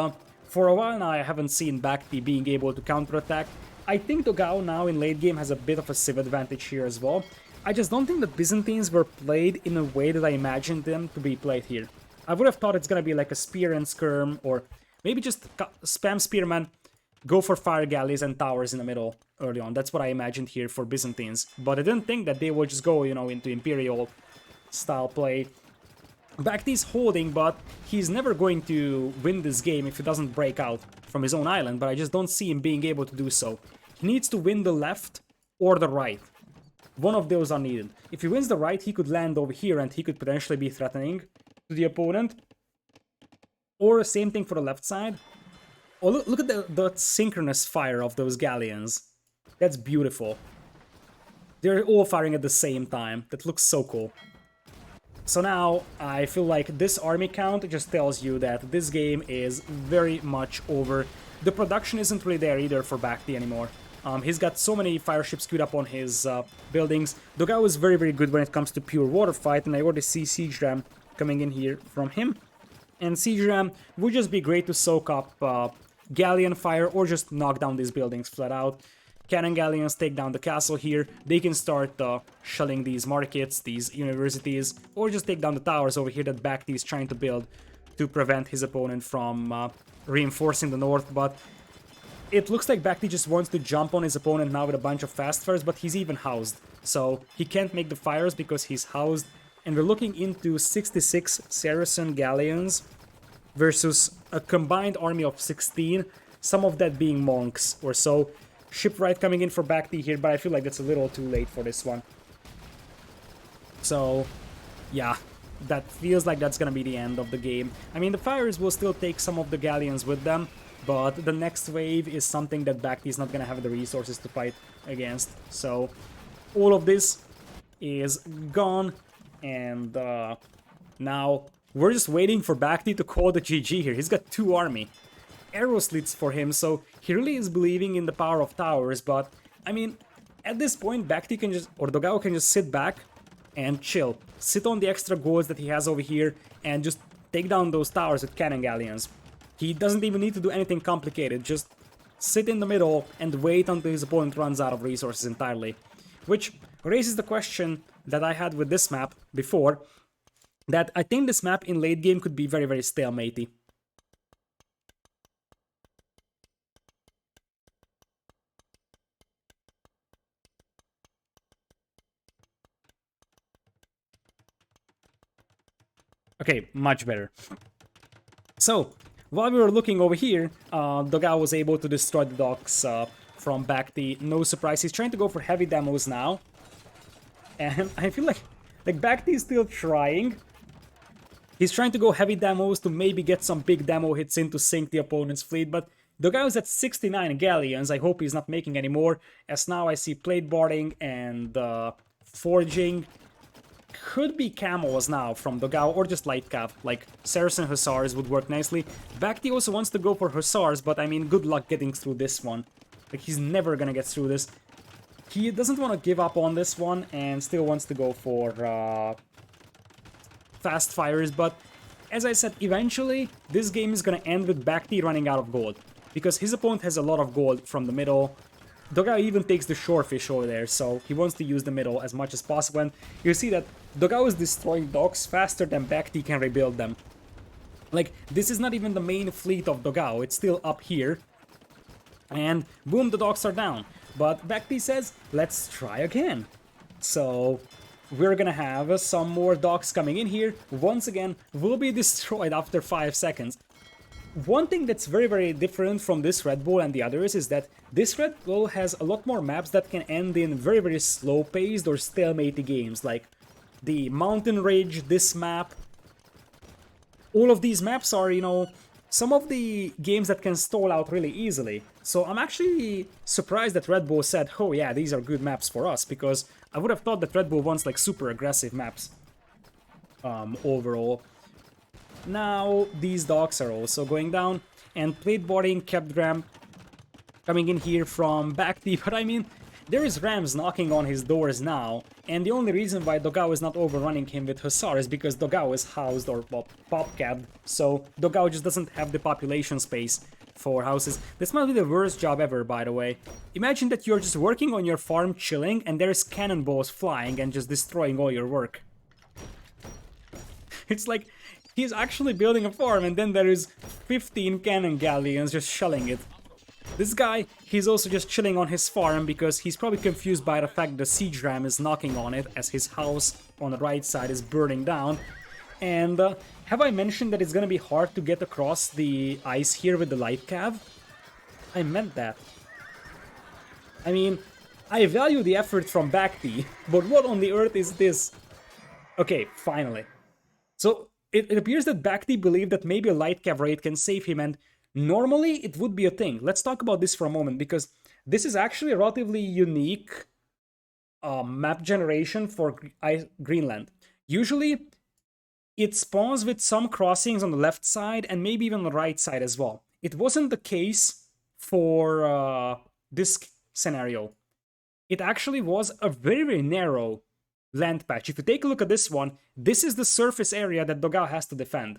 Speaker 1: for a while now I haven't seen BacT being able to counterattack. I think Dogao now in late game has a bit of a civ advantage here as well. I just don't think the Byzantines were played in a way that I imagined them to be played here. I would have thought it's gonna be like a spear and skirm, or maybe just spam spearman, go for fire galleys and towers in the middle early on. That's what I imagined here for Byzantines. But I didn't think that they would just go, you know, into Imperial style play. BacT's holding, but he's never going to win this game if he doesn't break out from his own island, but I just don't see him being able to do so. He needs to win the left or the right. One of those are needed. If he wins the right, he could land over here and he could potentially be threatening to the opponent. Or same thing for the left side. Oh, look at the synchronous fire of those galleons. That's beautiful. They're all firing at the same time. That looks so cool. So now, I feel like this army count just tells you that this game is very much over. The production isn't really there either for BacT anymore. He's got so many fire ships queued up on his buildings. Dogao is very, very good when it comes to pure water fight, and I already see Siege Ram coming in here from him. And Siege Ram would just be great to soak up Galleon fire or just knock down these buildings flat out. Cannon Galleons take down the castle here. They can start shelling these markets, these universities, or just take down the towers over here that BacT is trying to build to prevent his opponent from reinforcing the north. But it looks like BacT just wants to jump on his opponent now with a bunch of fast fires, but he's even housed. So he can't make the fires because he's housed. And we're looking into 66 Saracen Galleons versus a combined army of 16, some of that being monks or so. Shipwright coming in for BacT here, but I feel like that's a little too late for this one. So, yeah, that feels like that's gonna be the end of the game. I mean, the fires will still take some of the galleons with them, but the next wave is something that BacT is not gonna have the resources to fight against. So, all of this is gone, and now we're just waiting for BacT to call the GG here. He's got 2 army. Arrow slits for him, so he really is believing in the power of towers, but I mean, at this point, BacT can just, or Dogao can just sit back and chill. Sit on the extra golds that he has over here and just take down those towers with cannon galleons. He doesn't even need to do anything complicated, just sit in the middle and wait until his opponent runs out of resources entirely. Which raises the question that I had with this map before, that I think this map in late game could be very, very stalematey. Okay, much better. So, while we were looking over here, Dogao was able to destroy the docks from BacT. No surprise, he's trying to go for heavy demos now. And I feel like BacT is still trying. He's trying to go heavy demos to maybe get some big demo hits in to sink the opponent's fleet, but Dogao is at 69 galleons. I hope he's not making any more, as now I see plate boarding and forging. Could be camels now from Dogao, or just light cav, like Saracen Hussars would work nicely. BacT also wants to go for Hussars, but I mean, good luck getting through this one. Like, he's never gonna get through this. He doesn't want to give up on this one, and still wants to go for fast fires, but as I said, eventually, this game is gonna end with BacT running out of gold, because his opponent has a lot of gold from the middle. Dogao even takes the shorefish over there, so he wants to use the middle as much as possible, and you see that Dogao is destroying docks faster than BacT can rebuild them. Like, this is not even the main fleet of Dogao, it's still up here, and boom, the docks are down. But BacT says, let's try again. So, we're gonna have some more docks coming in here, once again, will be destroyed after 5 seconds. One thing that's very, very different from this Redbull and the others is that this Redbull has a lot more maps that can end in very, very slow-paced or stalemate games, like the Mountain Ridge, this map. All of these maps are, you know, some of the games that can stall out really easily. So I'm actually surprised that Redbull said, oh yeah, these are good maps for us, because I would have thought that Redbull wants like super aggressive maps overall. Now, these docks are also going down, and plate boarding kept Ram coming in here from BacT, but I mean, there is Rams knocking on his doors now, and the only reason why Dogao is not overrunning him with Hussar is because Dogao is housed or pop-capped, so Dogao just doesn't have the population space for houses. This must be the worst job ever, by the way. Imagine that you're just working on your farm chilling, and there's cannonballs flying and just destroying all your work. It's like, he's actually building a farm, and then there is 15 cannon galleons just shelling it. This guy, he's also just chilling on his farm because he's probably confused by the fact the siege ram is knocking on it as his house on the right side is burning down. And have I mentioned that it's gonna be hard to get across the ice here with the light cav? I meant that. I mean, I value the effort from BacT, but what on the earth is this? Okay, finally. So it appears that BacT believed that maybe a light cav raid can save him, and normally it would be a thing. Let's talk about this for a moment, because this is actually a relatively unique map generation for Greenland. Usually, it spawns with some crossings on the left side and maybe even on the right side as well. It wasn't the case for this scenario. It actually was a very, very narrow land patch. If you take a look at this one, this is the surface area that Dogao has to defend.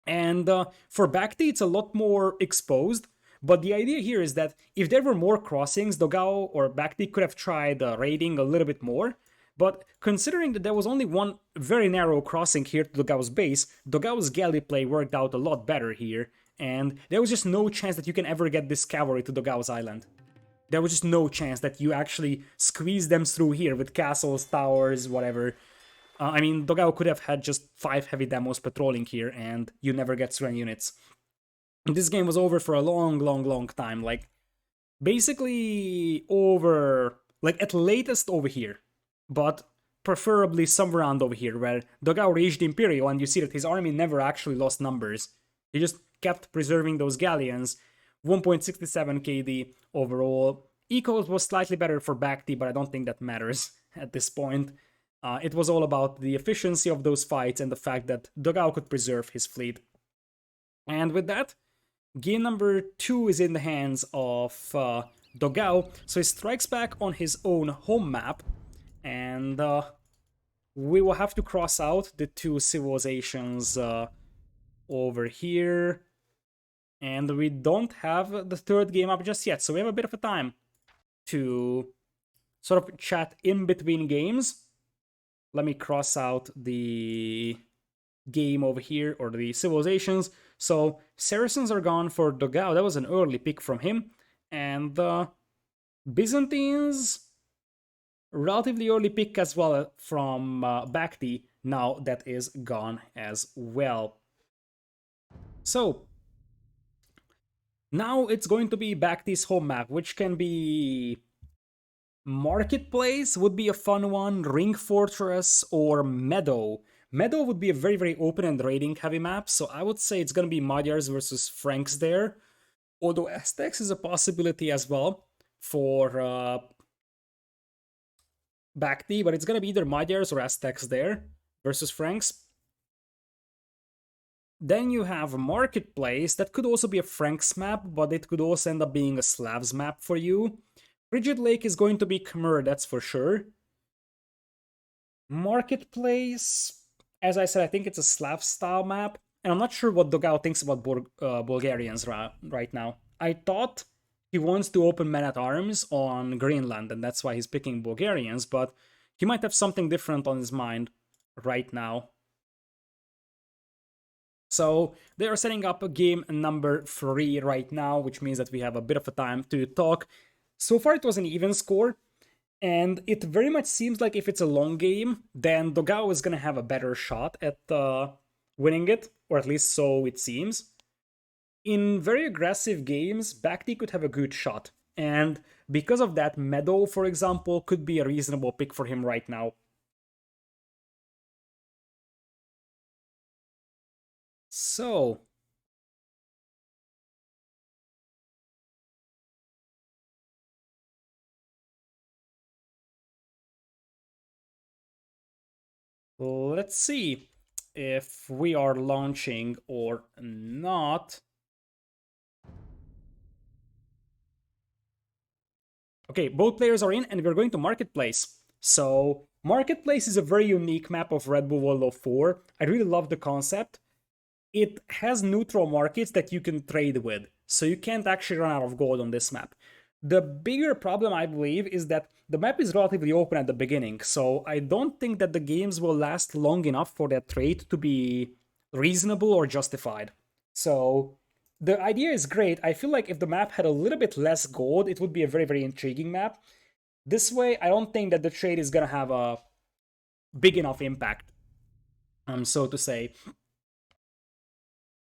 Speaker 1: And for BacT, it's a lot more exposed. But the idea here is that if there were more crossings, Dogao or BacT could have tried raiding a little bit more. But considering that there was only one very narrow crossing here to Dogao's base, Dogao's galley play worked out a lot better here. And there was just no chance that you can ever get this cavalry to Dogao's island. There was just no chance that you actually squeeze them through here with castles, towers, whatever. I mean, Dogao could have had just 5 heavy demos patrolling here, and you never get through any units. This game was over for a long, long, long time. Like, basically over, like, at latest over here. But preferably somewhere around over here, where Dogao reached Imperial, and you see that his army never actually lost numbers. He just kept preserving those galleons. 1.67 KD overall. Ecos was slightly better for BacT, but I don't think that matters at this point. It was all about the efficiency of those fights and the fact that Dogao could preserve his fleet. And with that, game number 2 is in the hands of Dogao, so he strikes back on his own home map, and we will have to cross out the 2 civilizations over here. And we don't have the 3rd game up just yet, so we have a bit of a time to sort of chat in between games. Let me cross out the game over here, or the civilizations. So Saracens are gone for Dogao. That was an early pick from him. And the Byzantines, relatively early pick as well from BacT. Now that is gone as well. So now it's going to be BacT's home map, which can be Marketplace would be a fun one, Ring Fortress, or Meadow. Meadow would be a very, very open and raiding heavy map, so I would say it's gonna be Magyars versus Franks there. Although Aztecs is a possibility as well for BacT, but it's gonna be either Magyars or Aztecs there versus Franks. Then you have Marketplace, that could also be a Franks map, but it could also end up being a Slavs map for you. Frigid Lake is going to be Khmer, that's for sure. Marketplace, as I said, I think it's a Slav style map, and I'm not sure what Dogao thinks about Bulgarians right now. I thought he wants to open men at arms on Greenland, and that's why he's picking Bulgarians, but he might have something different on his mind right now. So they are setting up a game number 3 right now, which means that we have a bit of a time to talk. So far it was an even score, and it very much seems like if it's a long game, then Dogao is gonna have a better shot at winning it, or at least so it seems. In very aggressive games, BacT could have a good shot, and because of that, Meadow, for example, could be a reasonable pick for him right now. So, let's see if we are launching or not. Okay, both players are in, and we're going to Marketplace. So, Marketplace is a very unique map of Redbull Wololo 4. I really love the concept. It has neutral markets that you can trade with, so you can't actually run out of gold on this map. The bigger problem, I believe, is that the map is relatively open at the beginning, so I don't think that the games will last long enough for that trade to be reasonable or justified. So the idea is great. I feel like if the map had a little bit less gold, it would be a very, very intriguing map. This way, I don't think that the trade is gonna have a big enough impact, so to say.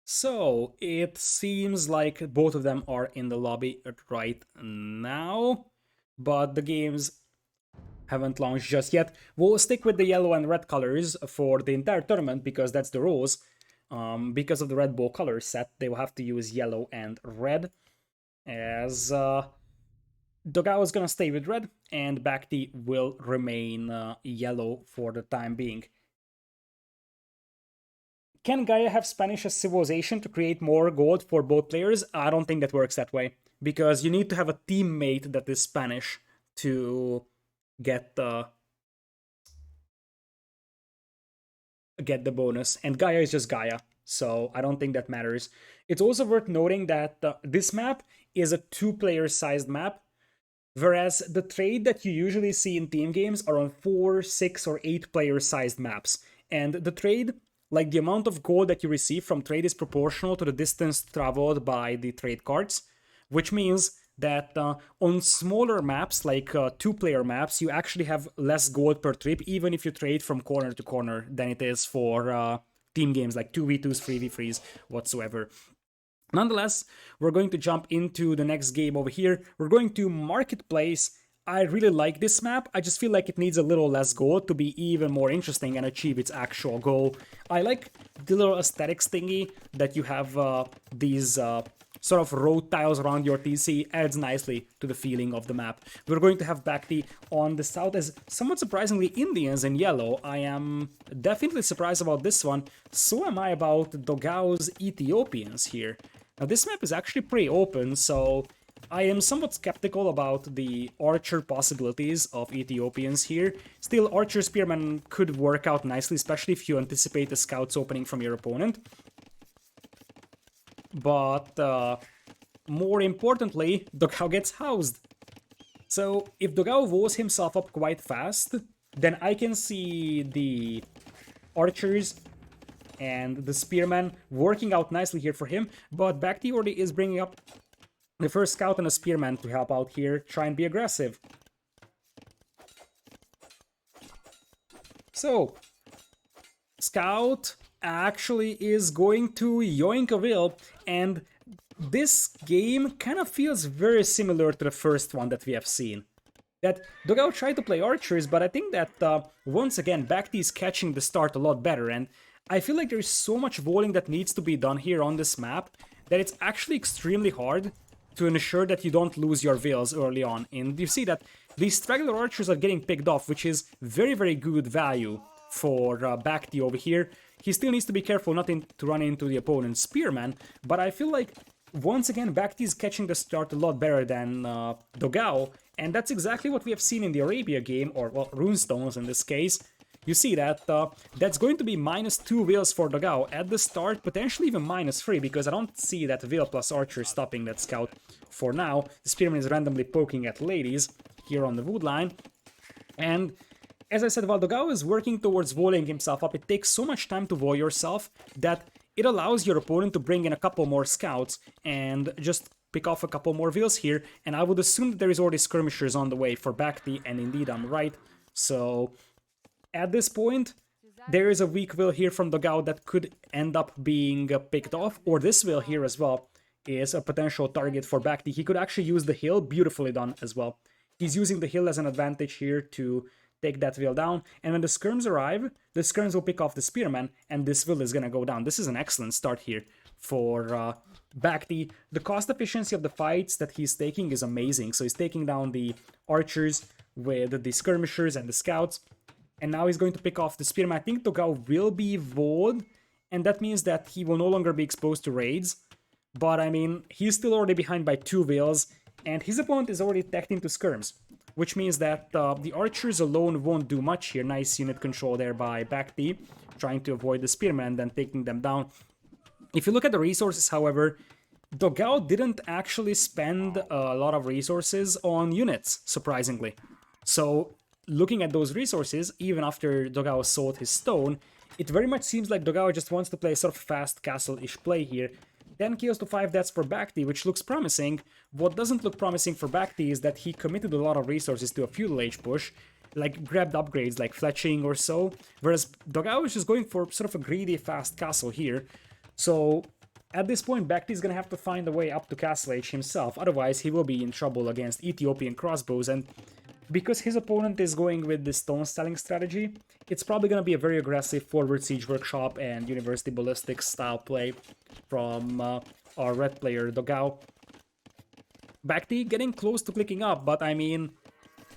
Speaker 1: So, it seems like both of them are in the lobby right now. but the games haven't launched just yet. We'll stick with the yellow and red colors for the entire tournament because that's the rules. Because of the Redbull color set, they will have to use yellow and red. As Dogao is gonna stay with red, and BacT will remain yellow for the time being. Can Gaia have Spanish as civilization to create more gold for both players? I don't think that works that way, because you need to have a teammate that is Spanish to get the bonus, and Gaia is just Gaia, so I don't think that matters. It's also worth noting that this map is a 2-player sized map, whereas the trade that you usually see in team games are on 4, 6, or 8-player sized maps. And the trade, like the amount of gold that you receive from trade, is proportional to the distance traveled by the trade cards, which means that on smaller maps, like 2-player maps, you actually have less gold per trip, even if you trade from corner to corner, than it is for team games like 2v2s, 3v3s, whatsoever. Nonetheless, we're going to jump into the next game over here. We're going to Marketplace. I really like this map. I just feel like it needs a little less gold to be even more interesting and achieve its actual goal. I like the little aesthetics thingy that you have these sort of road tiles around your TC. Adds nicely to the feeling of the map. We're going to have BacT on the south as somewhat surprisingly Indians in yellow. I am definitely surprised about this one. So am I about Dogao's Ethiopians here. Now this map is actually pretty open, so I am somewhat skeptical about the archer possibilities of Ethiopians here. Still, archer spearman could work out nicely, especially if you anticipate the scouts opening from your opponent. But more importantly, Dogao gets housed. So if Dogao walls himself up quite fast, then I can see the archers and the spearman working out nicely here for him. But BacT already is bringing up the first scout and a spearman to help out here, try and be aggressive. So, scout actually is going to yoink a will, and this game kind of feels very similar to the first one that we have seen. That Dogao tried to play archers, but I think that once again BacT is catching the start a lot better, and I feel like there's so much volleying that needs to be done here on this map that it's actually extremely hard to ensure that you don't lose your veils early on. And you see that these straggler archers are getting picked off, which is very, very good value for BacT over here. He still needs to be careful not to run into the opponent's spearman, but I feel like once again BacT is catching the start a lot better than Dogao, and that's exactly what we have seen in the Arabia game, or well, Runestones in this case. You see that that's going to be -2 veils for Dogao at the start, potentially even -3, because I don't see that veil plus archer stopping that scout for now. The spearman is randomly poking at ladies here on the wood line, and as I said, while Dogao is working towards volleying himself up, it takes so much time to volley yourself that it allows your opponent to bring in a couple more scouts and just pick off a couple more veils here, and I would assume that there is already skirmishers on the way for BacT, and indeed I'm right. So at this point, there is a weak veil here from Dogao that could end up being picked off, or this veil here as well is a potential target for BacT. He could actually use the hill, beautifully done as well. He's using the hill as an advantage here to take that veil down, and when the skirms arrive, the skirms will pick off the spearman, and this veil is gonna go down. This is an excellent start here for BacT. The cost efficiency of the fights that he's taking is amazing. So he's taking down the archers with the skirmishers and the scouts, and now he's going to pick off the spearman. I think Dogao will be Vod, and that means that he will no longer be exposed to raids. But I mean, he's still already behind by 2 veils, and his opponent is already teched into skirms, which means that the archers alone won't do much here. Nice unit control there by BacT, trying to avoid the spearman and then taking them down. If you look at the resources, however, Dogao didn't actually spend a lot of resources on units, surprisingly. So looking at those resources, even after Dogao sold his stone, it very much seems like Dogao just wants to play a sort of fast castle-ish play here. 10 kills to 5 deaths for BacT, which looks promising. What doesn't look promising for BacT is that he committed a lot of resources to a feudal age push, like grabbed upgrades like fletching or so, whereas Dogao is just going for sort of a greedy fast castle here. So At this point, BacT is gonna have to find a way up to Castle Age himself, otherwise he will be in trouble against Ethiopian crossbows, and because his opponent is going with the stone styling strategy, it's probably gonna be a very aggressive forward siege workshop and University Ballistics style play from our red player Dogao. BacT getting close to clicking up, but I mean,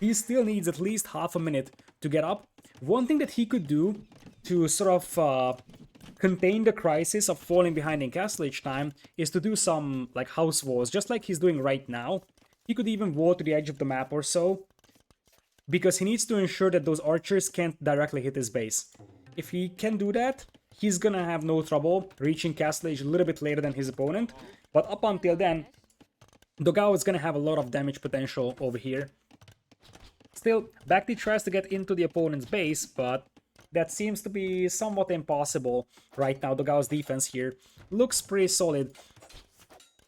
Speaker 1: he still needs at least half a minute to get up. One thing that he could do to sort of contain the crisis of falling behind in Castle Age time is to do some like house walls, just like he's doing right now. He could even wall to the edge of the map or so, because he needs to ensure that those archers can't directly hit his base. If he can do that, he's gonna have no trouble reaching Castle Age a little bit later than his opponent, but up until then, Dogao is gonna have a lot of damage potential over here. Still, BacT tries to get into the opponent's base, but that seems to be somewhat impossible right now. Dogao's defense here looks pretty solid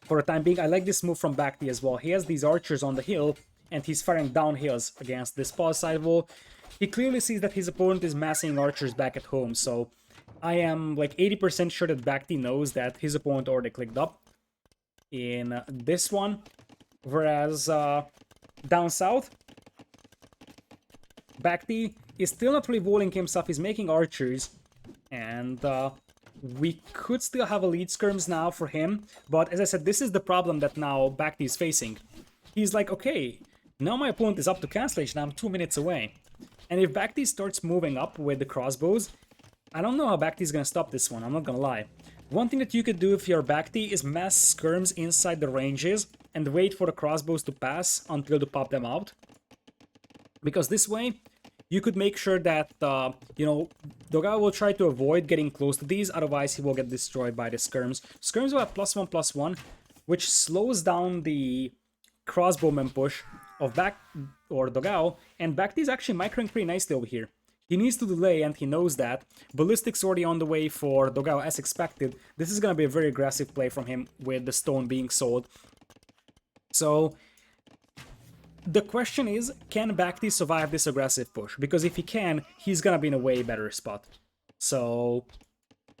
Speaker 1: for the time being. I like this move from BacT as well. He has these archers on the hill, and he's firing down hills against this pause side wall. He clearly sees that his opponent is massing archers back at home, so I am like 80% sure that BacT knows that his opponent already clicked up in this one. Whereas down south, BacT is still not really walling himself, he's making archers, and we could still have elite skirms now for him, but as I said, this is the problem that now BacT is facing. He's like, okay, now my opponent is up to Castle Age and I'm 2 minutes away. And if BacT starts moving up with the crossbows, I don't know how BacT is gonna stop this one, I'm not gonna lie. One thing that you could do if you're BacT is mass skirms inside the ranges and wait for the crossbows to pass until to pop them out. Because this way, you could make sure that, you know, Dogao will try to avoid getting close to these, otherwise he will get destroyed by the skirms. Skirms will have +1/+1, which slows down the crossbowman push of Dogao, and BacT is actually microing pretty nicely over here. He needs to delay, and he knows that. Ballistic's already on the way for Dogao as expected. This is going to be a very aggressive play from him with the stone being sold. So the question is, can BacT survive this aggressive push? Because if he can, he's gonna be in a way better spot. So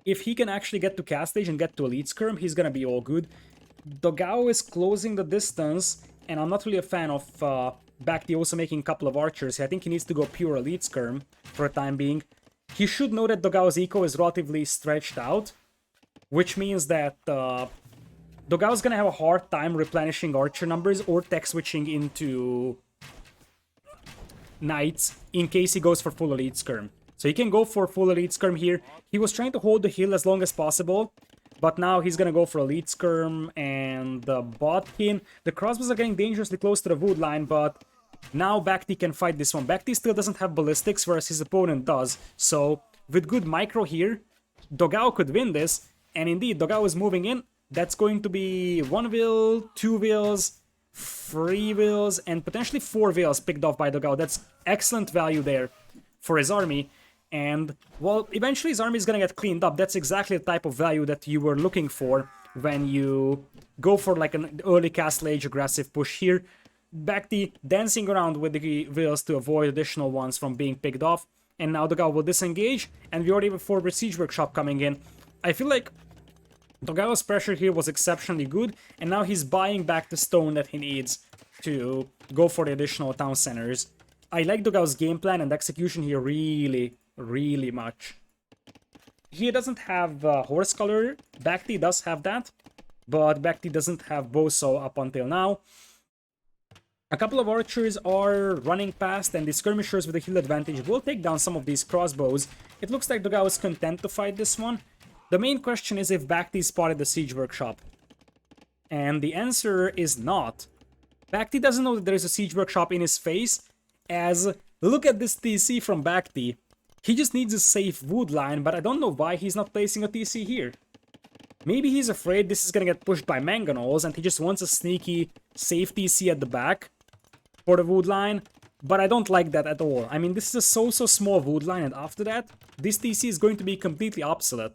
Speaker 1: if he can actually get to Castle Age and get to Elite Skirm, he's gonna be all good. Dogao is closing the distance, and I'm not really a fan of BacT also making a couple of archers. I think he needs to go pure Elite Skirm for the time being. He should know that Dogao's eco is relatively stretched out, which means that Dogao's gonna have a hard time replenishing archer numbers or tech switching into knights in case he goes for full elite skirm. So he can go for full elite skirm here. He was trying to hold the hill as long as possible, but now he's gonna go for elite skirm and the botkin. The crossbows are getting dangerously close to the wood line, but now BacT can fight this one. BacT still doesn't have ballistics, whereas his opponent does. So with good micro here, Dogao could win this, and indeed Dogao is moving in. That's going to be 1 will, 2 wills, 3 wills, and potentially 4 wills picked off by Dogao. That's excellent value there for his army. And, well, eventually his army is going to get cleaned up. That's exactly the type of value that you were looking for when you go for like an early Castle Age aggressive push here. BacT dancing around with the wills to avoid additional ones from being picked off. And now Dogao will disengage, and we already have a forward siege workshop coming in. I feel like Dogao's pressure here was exceptionally good, and now he's buying back the stone that he needs to go for the additional town centers. I like Dogao's game plan and execution here really, really much. He doesn't have Horse Color. BacT does have that, but BacT doesn't have Boso up until now. A couple of archers are running past, and the skirmishers with the hill advantage will take down some of these crossbows. It looks like Dogao is content to fight this one. The main question is if BacT spotted the siege workshop. And the answer is not. BacT doesn't know that there is a siege workshop in his face, as look at this TC from BacT. He just needs a safe wood line, but I don't know why he's not placing a TC here. Maybe he's afraid this is gonna get pushed by Mangonels and he just wants a sneaky safe TC at the back for the wood line, but I don't like that at all. I mean, this is a so small wood line, and after that, this TC is going to be completely obsolete.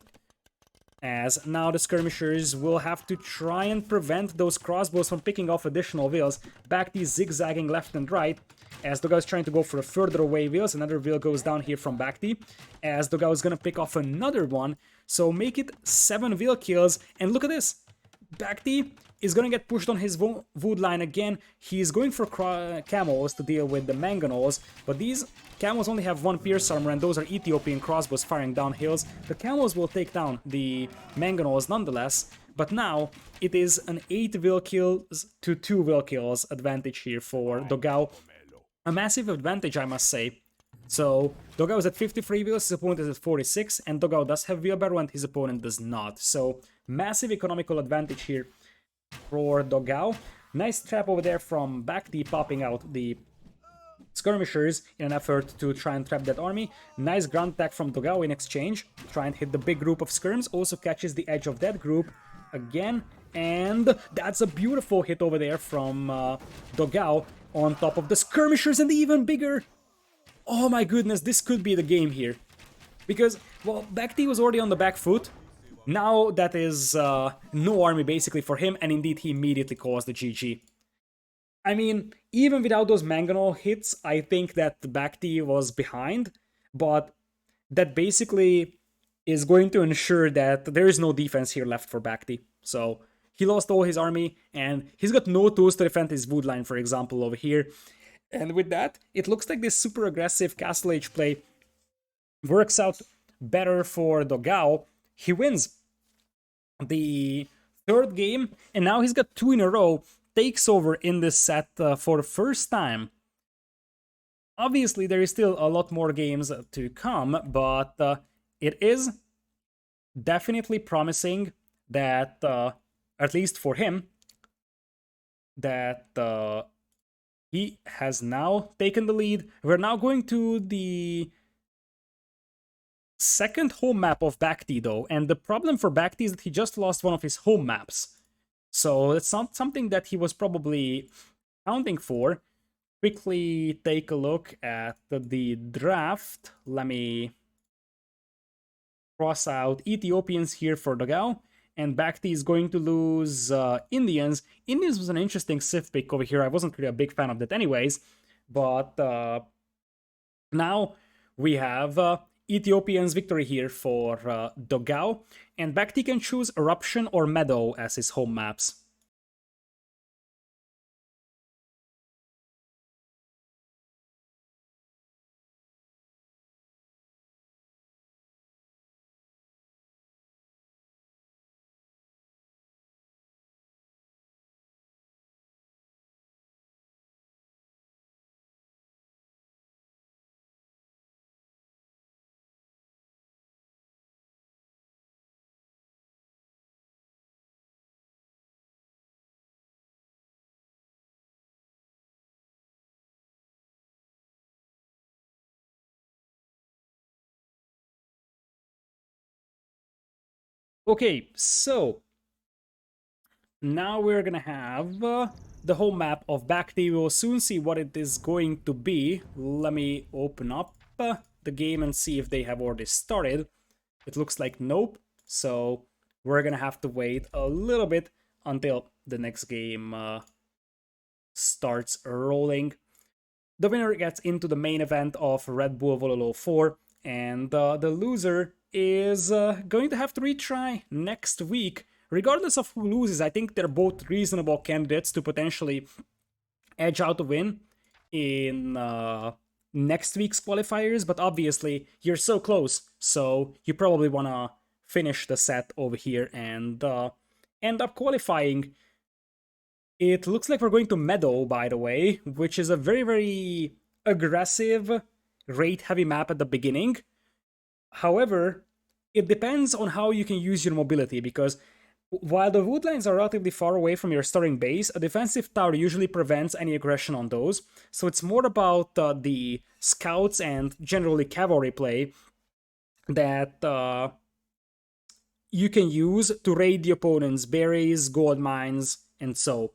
Speaker 1: as now the skirmishers will have to try and prevent those crossbows from picking off additional wheels. BacT zigzagging left and right, as Dogao is trying to go for a further away wheels. Another wheel goes down here from BacT, as Dogao is going to pick off another one, so make it 7 wheel kills. And look at this, BacT is going to get pushed on his wood line again. He's going for camels to deal with the mangonels, but these camels only have 1 pierce armor, and those are Ethiopian crossbows firing down hills. The camels will take down the mangonels nonetheless, but now it is an 8 wheel kills to 2 wheel kills advantage here for Dogao. A massive advantage, I must say. So Dogao is at 53 wheels, his opponent is at 46, and Dogao does have wheelbarrow and his opponent does not. So massive economical advantage here for Dogao. Nice trap over there from BacT, popping out the skirmishers in an effort to try and trap that army. Nice ground attack from Dogao in exchange. Try and hit the big group of skirms. Also catches the edge of that group again. And that's a beautiful hit over there from Dogao on top of the skirmishers, and even bigger. Oh my goodness, this could be the game here. Because, well, BacT was already on the back foot. Now that is no army basically for him, and indeed he immediately calls the GG. I mean, even without those mangonel hits, I think that BacT was behind, but that basically is going to ensure that there is no defense here left for BacT. So he lost all his army, and he's got no tools to defend his wood line, for example, over here. And with that, it looks like this super aggressive Castle Age play works out better for Dogao. He wins the 3rd game, and now he's got 2 in a row, takes over in this set for the first time. Obviously, there is still a lot more games to come, but it is definitely promising that, at least for him, that he has now taken the lead. We're now going to the second home map of BacT though, and the problem for BacT is that he just lost one of his home maps. So it's not something that he was probably counting for. Quickly take a look at the draft. Let me cross out Ethiopians here for Dogao, and BacT is going to lose Indians. Indians was an interesting Sith pick over here. I wasn't really a big fan of that anyways, but now we have Ethiopians victory here for Dogao, and BacT can choose Eruption or Meadow as his home maps. Okay, so now we're gonna have the whole map of BacT. We will soon see what it is going to be. Let me open up the game and see if they have already started. It looks like nope, so we're gonna have to wait a little bit until the next game starts rolling. The winner gets into the main event of Redbull Wololo 4, and the loser is going to have to retry next week. Regardless of who loses, I think they're both reasonable candidates to potentially edge out the win in next week's qualifiers, but obviously you're so close, so you probably want to finish the set over here and end up qualifying. It looks like we're going to Meadow, by the way, which is a very, very aggressive, rate-heavy map at the beginning. However, it depends on how you can use your mobility, because while the wood lines are relatively far away from your starting base, a defensive tower usually prevents any aggression on those. So it's more about the scouts and generally cavalry play that you can use to raid the opponent's berries, gold mines, and so.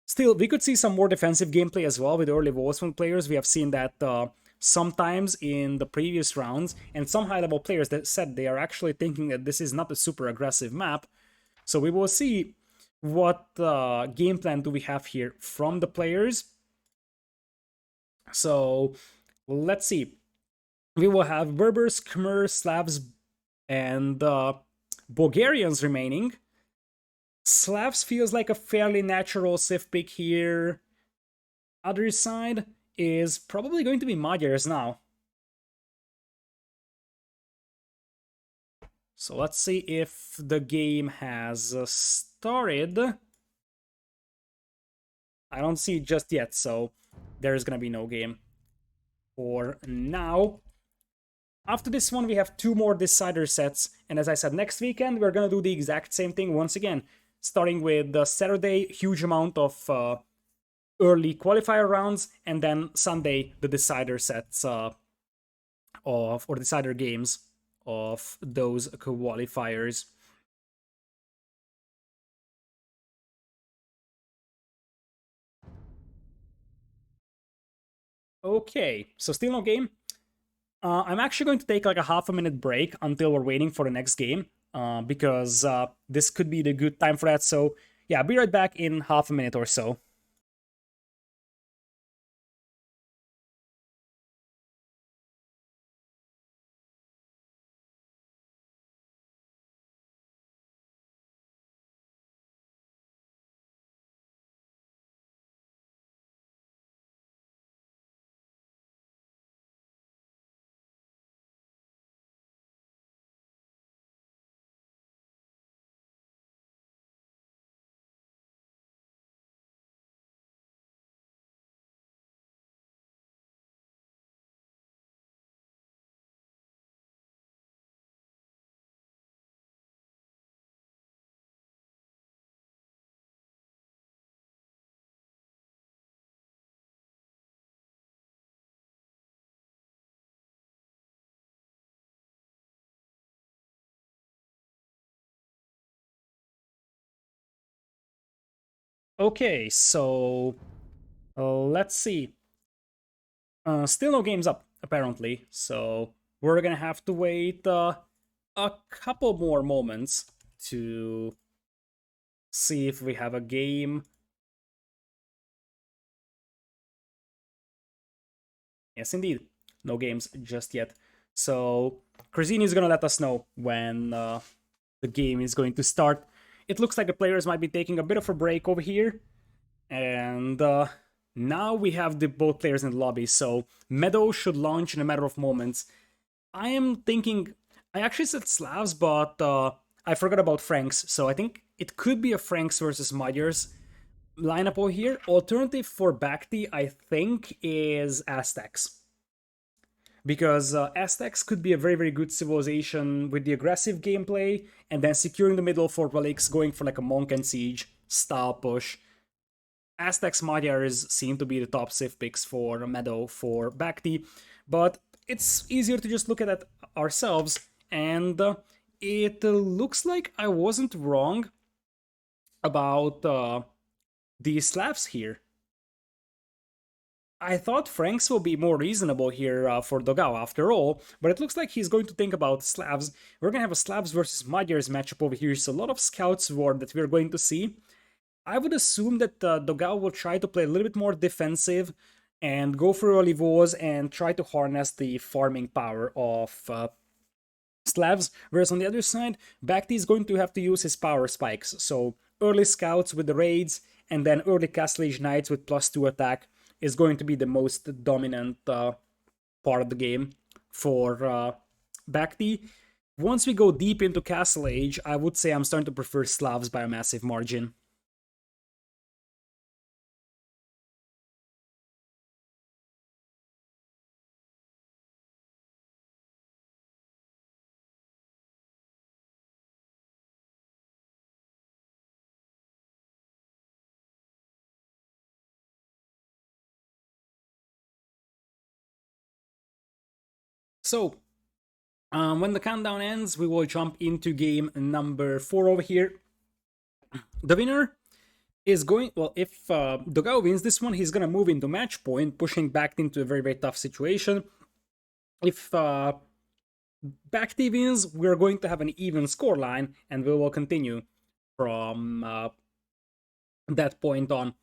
Speaker 1: Still, we could see some more defensive gameplay as well with early Wolfsman players. We have seen that sometimes in the previous rounds, and some high-level players that said they are actually thinking that this is not a super aggressive map. So we will see what game plan do we have here from the players. So let's see. We will have Berbers, Khmer, Slavs, and Bulgarians remaining. Slavs feels like a fairly natural Civ pick here. Other side is probably going to be Magyars now. So let's see if the game has started. I don't see it just yet, so there's gonna be no game for now. After this one, we have 2 more decider sets, and as I said, next weekend we're gonna do the exact same thing once again, starting with Saturday, huge amount of early qualifier rounds, and then Sunday the decider sets or decider games of those qualifiers. Okay, so still no game. I'm actually going to take like a half a minute break until we're waiting for the next game, because this could be the good time for that. So yeah, I'll be right back in half a minute or so. Okay, so let's see. Still no games up, apparently. So we're gonna have to wait a couple more moments to see if we have a game. Yes, indeed. No games just yet. So Cresini is gonna let us know when the game is going to start. It looks like the players might be taking a bit of a break over here. And now we have the both players in the lobby. So Meadow should launch in a matter of moments. I am thinking, I actually said Slavs, but I forgot about Franks. So I think it could be a Franks versus Magyars lineup over here. Alternative for BacT, I think, is Aztecs. Because Aztecs could be a very, very good civilization with the aggressive gameplay, and then securing the middle for relics, going for like a Monk and Siege style push. Aztecs Magyars seem to be the top Civ picks for Meadow for BacT, but it's easier to just look at it ourselves, and it looks like I wasn't wrong about the Slavs here. I thought Franks will be more reasonable here for Dogao after all, but it looks like he's going to think about Slavs. We're going to have a Slavs versus Magyars matchup over here, so a lot of Scouts War that we're going to see. I would assume that Dogao will try to play a little bit more defensive and go for early wars and try to harness the farming power of Slavs, whereas on the other side, BacT is going to have to use his power spikes, so early Scouts with the raids and then early Castle Age Knights with +2 attack is going to be the most dominant part of the game for BacT. Once we go deep into Castle Age, I would say I'm starting to prefer Slavs by a massive margin. So, when the countdown ends, we will jump into game number 4 over here. The winner is going, well, if Dogao wins this one, he's gonna move into match point, pushing BacT into a very, very tough situation. If BacT wins, we're going to have an even scoreline, and we will continue from that point on.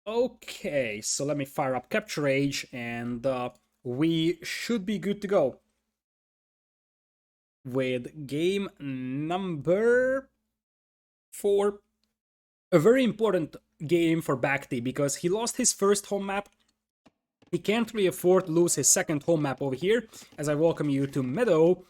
Speaker 1: Okay, so let me fire up Capture Age, and we should be good to go with game number 4. A very important game for BacT because he lost his first home map. He can't really afford to lose his second home map over here, as I welcome you to Meadow.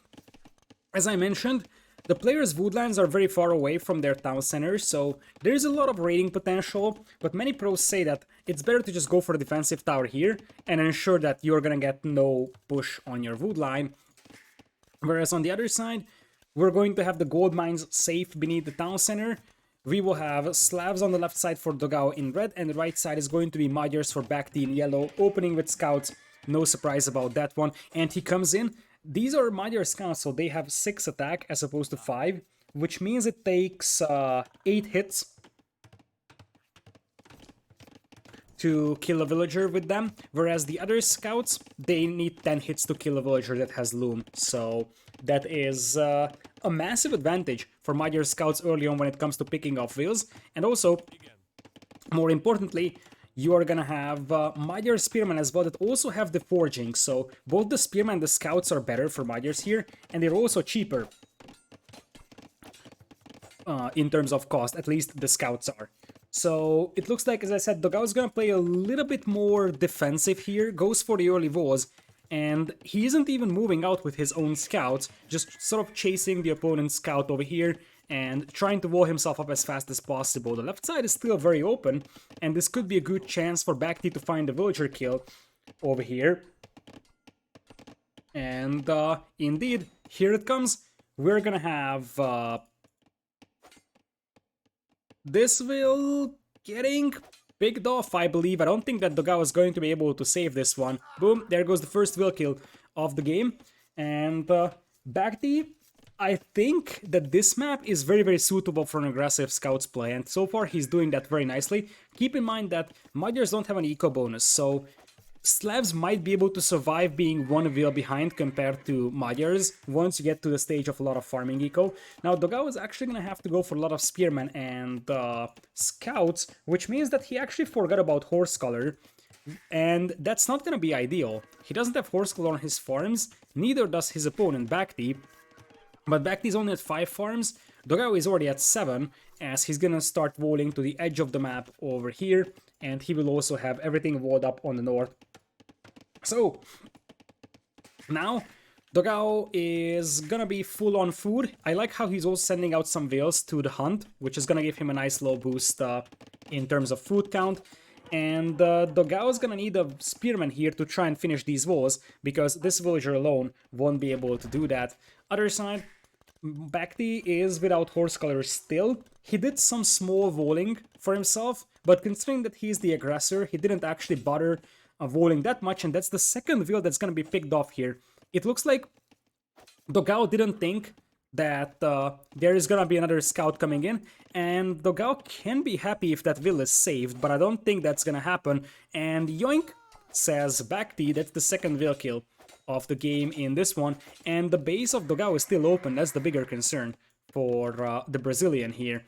Speaker 1: As I mentioned, the players' woodlands are very far away from their town centers, so there's a lot of raiding potential, but many pros say that it's better to just go for a defensive tower here and ensure that you're gonna get no push on your woodline. Whereas on the other side, we're going to have the gold mines safe beneath the town center. We will have Slavs on the left side for Dogao in red, and the right side is going to be Magyars for BacT in yellow, opening with scouts. No surprise about that one. And he comes in. These are Magyar scouts, so they have 6 attack as opposed to 5, which means it takes 8 hits to kill a villager with them, whereas the other scouts, they need 10 hits to kill a villager that has loom. So that is a massive advantage for Magyar scouts early on when it comes to picking off vills. And also, more importantly, you are gonna have Magyar spearmen as well that also have the forging. So both the spearmen and the scouts are better for Magyars here, and they're also cheaper in terms of cost. At least the scouts are. So it looks like, as I said, Dogao's gonna play a little bit more defensive here, goes for the early walls, and he isn't even moving out with his own scouts, just sort of chasing the opponent's scout over here and trying to wall himself up as fast as possible. The left side is still very open, and this could be a good chance for BacT to find a villager kill over here. And indeed, here it comes. We're gonna have this will getting picked off, I believe. I don't think that Dogao is going to be able to save this one. Boom, there goes the first will kill of the game. And BacT, I think that this map is very, very suitable for an aggressive scouts play, and so far he's doing that very nicely. Keep in mind that Magyars don't have an eco bonus, so Slavs might be able to survive being one wheel behind compared to Magyars once you get to the stage of a lot of farming eco. Now Dogao is actually going to have to go for a lot of spearmen and scouts, which means that he actually forgot about horse color, and that's not going to be ideal. He doesn't have horse color on his farms, neither does his opponent BacT, but BacT is only at 5 farms. Dogao is already at 7, as he's gonna start walling to the edge of the map over here, and he will also have everything walled up on the north. So, now, Dogao is gonna be full on food. I like how he's also sending out some veils to the hunt, which is gonna give him a nice low boost in terms of food count. And Dogao is gonna need a spearman here to try and finish these walls, because this villager alone won't be able to do that. Other side, BacT is without horse color still. He did some small walling for himself, but considering that he's the aggressor, he didn't actually bother walling that much, and that's the second wheel that's gonna be picked off here. It looks like Dogao didn't think that there is gonna be another scout coming in, and Dogao can be happy if that wheel is saved, but I don't think that's gonna happen. And yoink, says BacT, that's the second wheel kill of the game in this one, and the base of Dogao is still open. That's the bigger concern for the Brazilian here.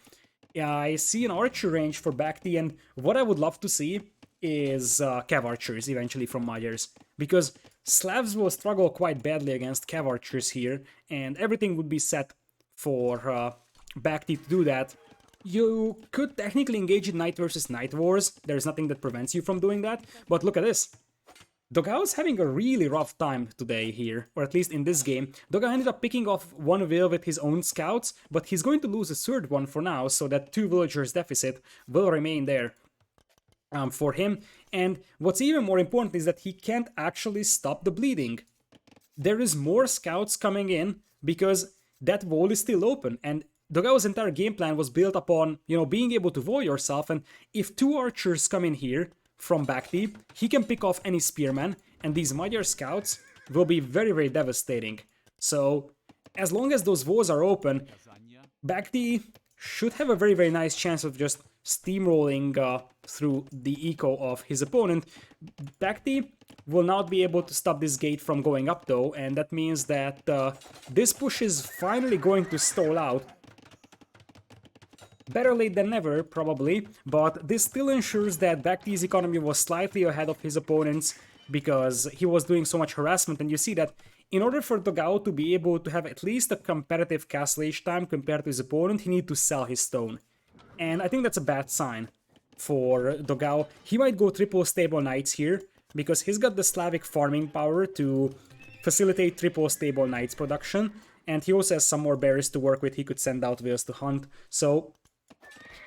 Speaker 1: I see an archer range for BacT, and what I would love to see is cav archers eventually from Magyars, because Slavs will struggle quite badly against cav archers here, and everything would be set for BacT to do that. You could technically engage in Knight versus Knight wars, there's nothing that prevents you from doing that, but look at this. Dogao's having a really rough time today here, or at least in this game. Dogao ended up picking off one wheel with his own scouts, but he's going to lose a third one for now, so that 2 villagers deficit will remain there for him. And what's even more important is that he can't actually stop the bleeding. There is more scouts coming in because that wall is still open, and Dogao's entire game plan was built upon, you know, being able to wall yourself, and if 2 archers come in here from BacT, he can pick off any spearman, and these Magyar scouts will be very, very devastating. So, as long as those walls are open, BacT should have a very, very nice chance of just steamrolling through the eco of his opponent. BacT will not be able to stop this gate from going up though, and that means that this push is finally going to stall out. Better late than never, probably, but this still ensures that BacT's economy was slightly ahead of his opponent's because he was doing so much harassment, and you see that in order for Dogao to be able to have at least a competitive castle age time compared to his opponent, he needs to sell his stone. And I think that's a bad sign for Dogao. He might go triple stable knights here, because he's got the Slavic farming power to facilitate triple stable knights production, and he also has some more berries to work with. He could send out whales to hunt, so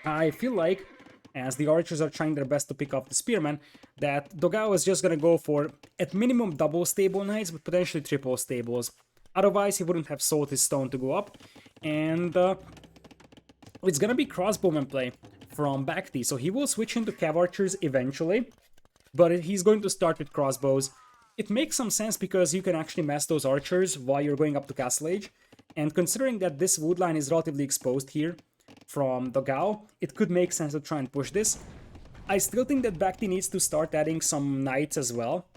Speaker 1: I feel like, as the archers are trying their best to pick off the spearmen, that Dogao is just gonna go for, at minimum, double stable knights, but potentially triple stables. Otherwise, he wouldn't have sold his stone to go up, and it's gonna be crossbowman play from BacT, so he will switch into cav archers eventually, but he's going to start with crossbows. It makes some sense because you can actually mess those archers while you're going up to castle age, and considering that this wood line is relatively exposed here from Dogao, it could make sense to try and push this. I still think that BacT needs to start adding some knights as well,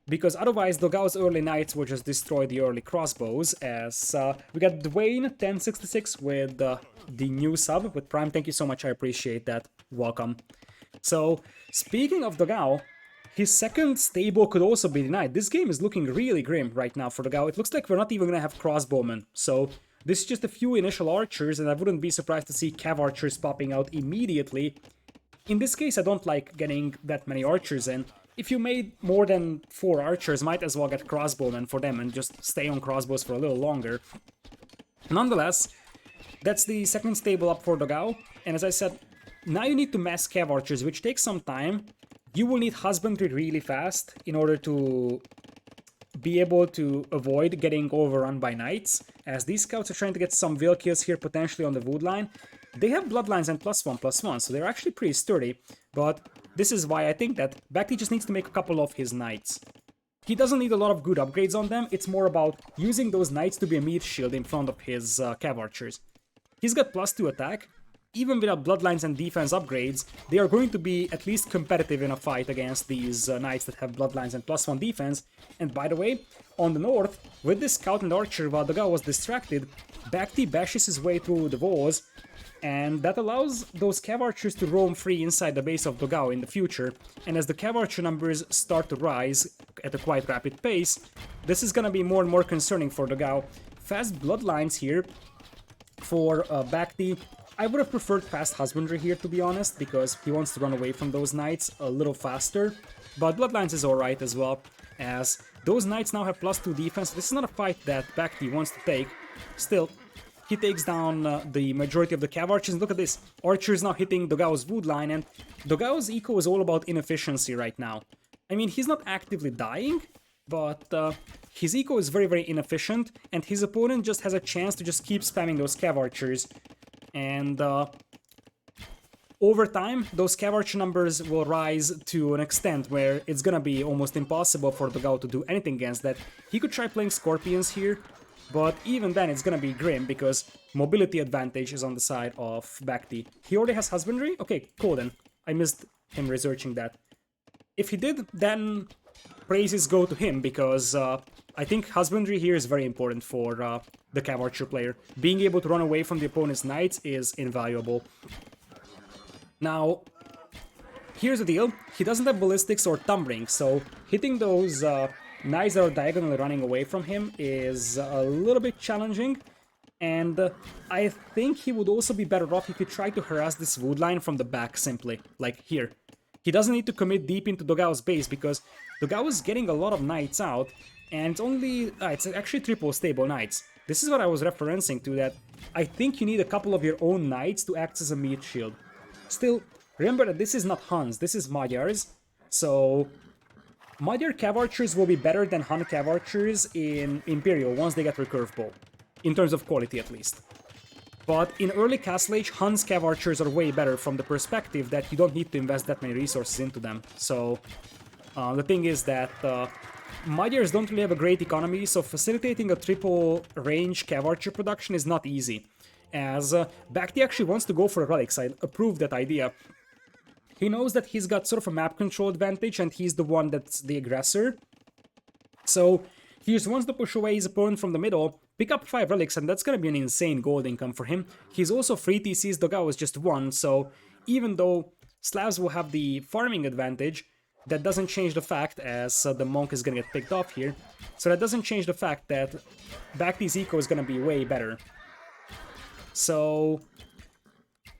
Speaker 1: because otherwise Dogao's early knights will just destroy the early crossbows, as we got Dwayne1066 with the new sub with Prime. Thank you so much, I appreciate that. Welcome. So, speaking of Dogao, his second stable could also be denied. This game is looking really grim right now for Dogao. It looks like we're not even gonna have crossbowmen, so this is just a few initial archers, and I wouldn't be surprised to see cav archers popping out immediately. In this case, I don't like getting that many archers in. If you made more than 4 archers, might as well get crossbowmen for them and just stay on crossbows for a little longer. Nonetheless, that's the second stable up for Dogao, and as I said, now you need to mass cav archers, which takes some time. You will need husbandry really fast in order to be able to avoid getting overrun by knights, as these scouts are trying to get some veil kills here potentially on the wood line. They have bloodlines and +1/+1, so they're actually pretty sturdy, but this is why I think that BacT just needs to make a couple of his knights. He doesn't need a lot of good upgrades on them, it's more about using those knights to be a meat shield in front of his cav archers. He's got +2 attack. Even without bloodlines and defense upgrades, they are going to be at least competitive in a fight against these knights that have bloodlines and +1 defense. And by the way, on the north, with this scout and archer while Dogao was distracted, BacT bashes his way through the walls, and that allows those cav archers to roam free inside the base of Dogao in the future. And as the cav archer numbers start to rise at a quite rapid pace, this is gonna be more and more concerning for Dogao. Fast bloodlines here for BacT. I would have preferred fast husbandry here, to be honest, because he wants to run away from those knights a little faster. But bloodlines is alright as well, as those knights now have +2 defense. This is not a fight that BacT wants to take. Still, he takes down the majority of the cav archers. Look at this, archers now hitting Dogao's wood line, and Dogao's eco is all about inefficiency right now. I mean, he's not actively dying, but his eco is very, very inefficient, and his opponent just has a chance to just keep spamming those cav archers. And over time, those cav archer numbers will rise to an extent where it's gonna be almost impossible for Dogao to do anything against that. He could try playing scorpions here, but even then it's gonna be grim because mobility advantage is on the side of BacT. He already has husbandry? Okay, cool then. I missed him researching that. If he did, then praises go to him, because I think husbandry here is very important for the cav archer player. Being able to run away from the opponent's knights is invaluable. Now, here's the deal. He doesn't have ballistics or thumb rings, so hitting those knights that are diagonally running away from him is a little bit challenging. And I think he would also be better off if he tried to harass this wood line from the back simply, like here. He doesn't need to commit deep into Dogao's base because Dogao is getting a lot of knights out, and it's only... it's actually triple stable knights. This is what I was referencing to, that I think you need a couple of your own knights to act as a meat shield. Still, remember that this is not Huns, this is Magyars, so Magyar cav archers will be better than Hun cav archers in Imperial once they get recurve bow, in terms of quality at least. But in early Castle Age, Hun's cav archers are way better from the perspective that you don't need to invest that many resources into them. So the thing is that Magyars don't really have a great economy, so facilitating a triple range cav archer production is not easy. As BacT actually wants to go for relics, I approve that idea. He knows that he's got sort of a map control advantage and he's the one that's the aggressor. So he just wants to push away his opponent from the middle, pick up 5 relics, and that's gonna be an insane gold income for him. He's also 3 TCs, Dogao is just 1, so even though Slavs will have the farming advantage, that doesn't change the fact, as the Monk is gonna get picked off here, so that doesn't change the fact that BacT's eco is gonna be way better. So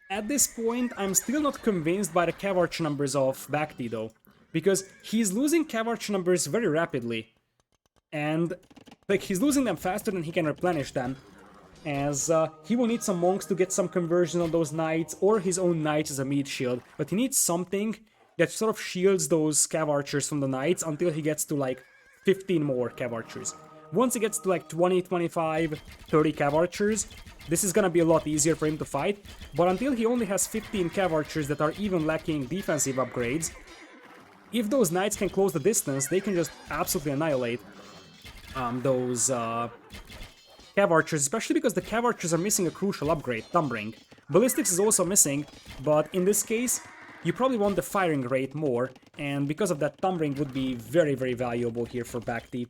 Speaker 1: at this point, I'm still not convinced by the cav archer numbers of BacT though, because he's losing cav archer numbers very rapidly. And like he's losing them faster than he can replenish them, as he will need some monks to get some conversion on those knights, or his own knights as a meat shield, but he needs something that sort of shields those cav archers from the knights until he gets to like 15 more cav archers. Once he gets to like 20, 25, 30 cav archers, this is gonna be a lot easier for him to fight, but until he only has 15 cav archers that are even lacking defensive upgrades, if those knights can close the distance, they can just absolutely annihilate those cav archers, especially because the cav archers are missing a crucial upgrade, Thumbring. Ballistics is also missing, but in this case, you probably want the firing rate more, and because of that, Thumbring would be very, very valuable here for BacT.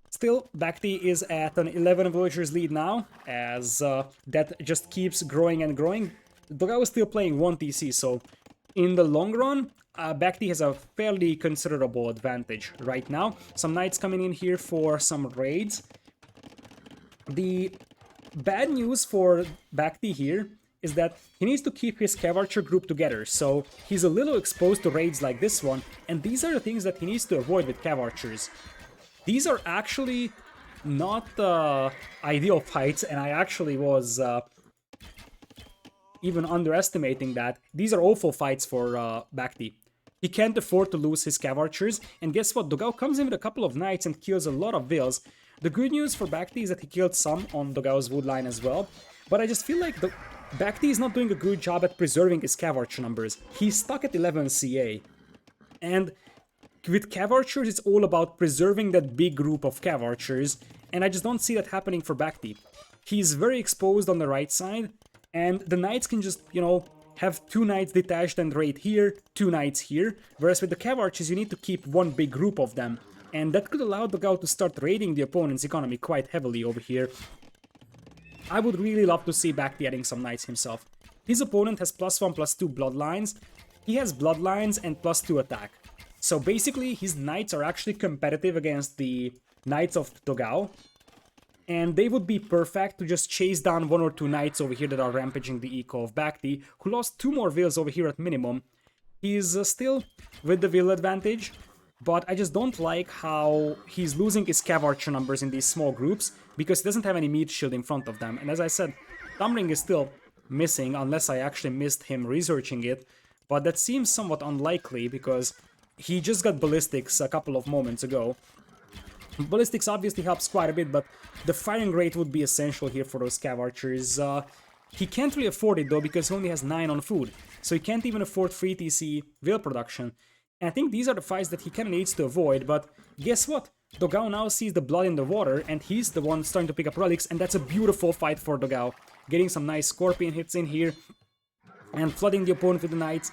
Speaker 1: Still, BacT is at an 11 villagers lead now, as that just keeps growing and growing. Dogao is still playing 1 TC, so in the long run, BacT has a fairly considerable advantage right now. Some knights coming in here for some raids. The bad news for BacT here is that he needs to keep his cav archer group together, so he's a little exposed to raids like this one, and these are the things that he needs to avoid with cav archers. These are actually not ideal fights, and I actually was even underestimating that. These are awful fights for BacT. He can't afford to lose his cav archers, and guess what? Dogao comes in with a couple of knights and kills a lot of vills. The good news for BacT is that he killed some on Dogao's wood line as well, but I just feel like BacT is not doing a good job at preserving his cav archer numbers. He's stuck at 11 CA, and with cav archers, it's all about preserving that big group of cav archers, and I just don't see that happening for BacT. He's very exposed on the right side, and the knights can just, you know, have 2 knights detached and raid here, 2 knights here, whereas with the cav archers you need to keep one big group of them, and that could allow Dogao to start raiding the opponent's economy quite heavily over here. I would really love to see BacT adding some knights himself. His opponent has +1/+2 bloodlines, he has bloodlines and +2 attack. So basically his knights are actually competitive against the knights of Dogao, and they would be perfect to just chase down 1 or 2 knights over here that are rampaging the eco of BacT, who lost 2 more vills over here at minimum. He's still with the vill advantage, but I just don't like how he's losing his cav archer numbers in these small groups, because he doesn't have any meat shield in front of them. And as I said, Thumbring is still missing, unless I actually missed him researching it, but that seems somewhat unlikely, because he just got ballistics a couple of moments ago. Ballistics obviously helps quite a bit, but the firing rate would be essential here for those cav archers. He can't really afford it though, because he only has 9 on food, so he can't even afford 3 TC vill production. And I think these are the fights that he kinda needs to avoid, but guess what? Dogao now sees the blood in the water, and he's the one starting to pick up relics, and that's a beautiful fight for Dogao. Getting some nice scorpion hits in here, and flooding the opponent with the knights.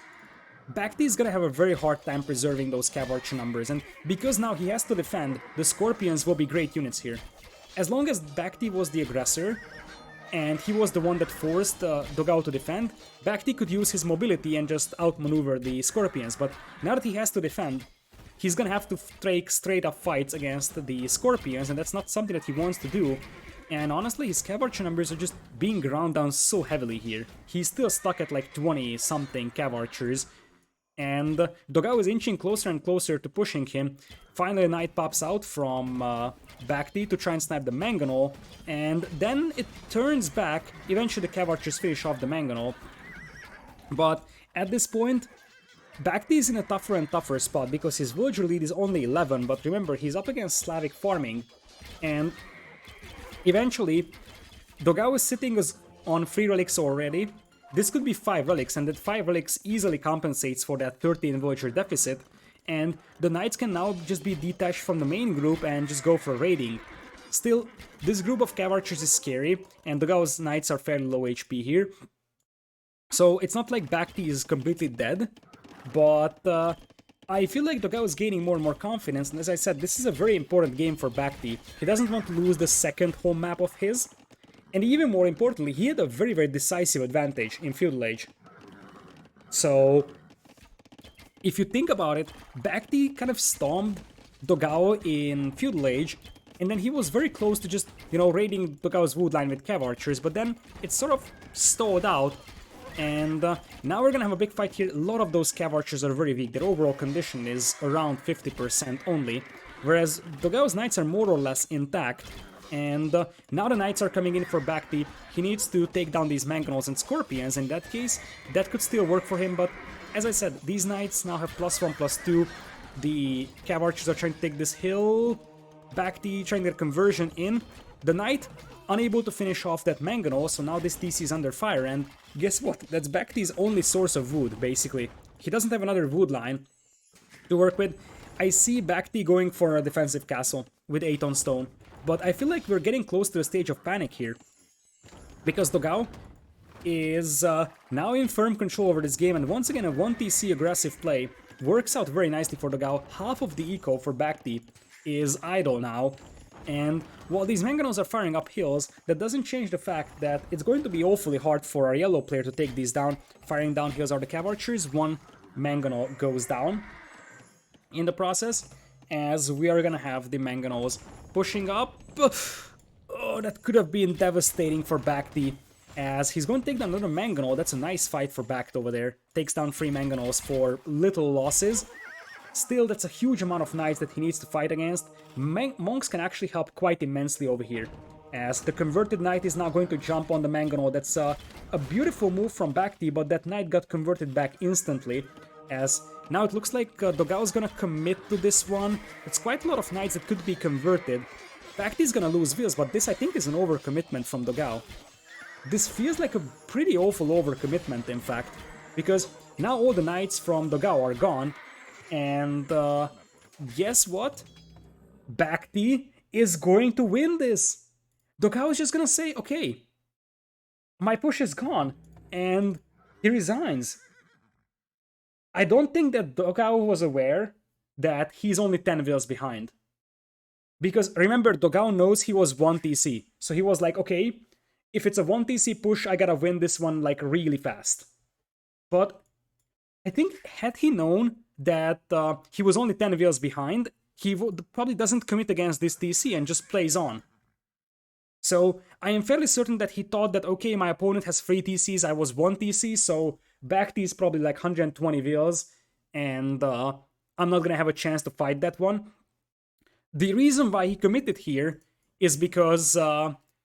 Speaker 1: BacT is gonna have a very hard time preserving those cav archer numbers, and because now he has to defend, the scorpions will be great units here. As long as BacT was the aggressor, and he was the one that forced Dogao to defend, BacT could use his mobility and just outmaneuver the scorpions, but now that he has to defend, he's gonna have to take straight up fights against the scorpions, and that's not something that he wants to do. And honestly, his cav archer numbers are just being ground down so heavily here. He's still stuck at like 20 something cav archers, and Dogao is inching closer and closer to pushing him. Finally a knight pops out from BacT to try and snipe the mangonel, and then it turns back. Eventually the cav archers finish off the mangonel, but at this point BacT is in a tougher and tougher spot, because his villager lead is only 11, but remember, he's up against Slavic farming, and eventually Dogao is sitting on 3 relics already. This could be 5 relics, and that 5 relics easily compensates for that 13 villager deficit, and the knights can now just be detached from the main group and just go for raiding. Still, this group of cav archers is scary, and Dogao's knights are fairly low HP here. So it's not like BacT is completely dead, but I feel like Dogao is gaining more and more confidence, and as I said, this is a very important game for BacT. He doesn't want to lose the second home map of his, and even more importantly, he had a very, very decisive advantage in Feudal Age. So, if you think about it, BacT kind of stomped Dogao in Feudal Age, and then he was very close to just, raiding Dogao's wood line with Cav Archers, but then it sort of stalled out, and now we're gonna have a big fight here. A lot of those Cav Archers are very weak. Their overall condition is around 50% only, whereas Dogao's Knights are more or less intact. And now the Knights are coming in for BacT. He needs to take down these Mangonels and Scorpions. In that case, that could still work for him, but as I said, these Knights now have +1, +2. The Cav Archers are trying to take this hill. BacT trying their conversion in. The Knight unable to finish off that Mangonel, so now this TC is under fire, and guess what? That's BacT's only source of wood, basically. He doesn't have another wood line to work with. I see BacT going for a defensive castle with 8 on stone, but I feel like we're getting close to a stage of panic here, because Dogao is now in firm control over this game, and once again a 1TC aggressive play works out very nicely for Dogao. Half of the eco for BacT is idle now, and while these Mangonels are firing up hills, that doesn't change the fact that it's going to be awfully hard for our yellow player to take these down. Firing down hills are the Cav Archers, one Mangonel goes down in the process, as we are gonna have the Mangonels pushing up. Oh, that could have been devastating for BacT, as he's going to take down another Mangonel. That's a nice fight for BacT over there. Takes down 3 Mangonels for little losses. Still, that's a huge amount of knights that he needs to fight against. Monks can actually help quite immensely over here, as the converted knight is now going to jump on the Mangonel. That's a beautiful move from BacT, but that knight got converted back instantly, as now it looks like Dogao is gonna commit to this one. It's quite a lot of knights that could be converted. BacT is gonna lose wheels, but this I think is an overcommitment from Dogao. This feels like a pretty awful overcommitment, in fact, because now all the knights from Dogao are gone, and guess what? BacT is going to win this. Dogao is just gonna say, okay, my push is gone, and he resigns. I don't think that Dogao was aware that he's only 10 wheels behind. Because remember, Dogao knows he was 1 TC, so he was like, okay, if it's a 1 TC push, I gotta win this one like really fast. But I think had he known that he was only 10 wheels behind, he probably doesn't commit against this TC and just plays on. So I am fairly certain that he thought that, okay, my opponent has 3 TCs, I was 1 TC, so BacT is probably like 120 wheels, and I'm not gonna have a chance to fight that one. The reason why he committed here is because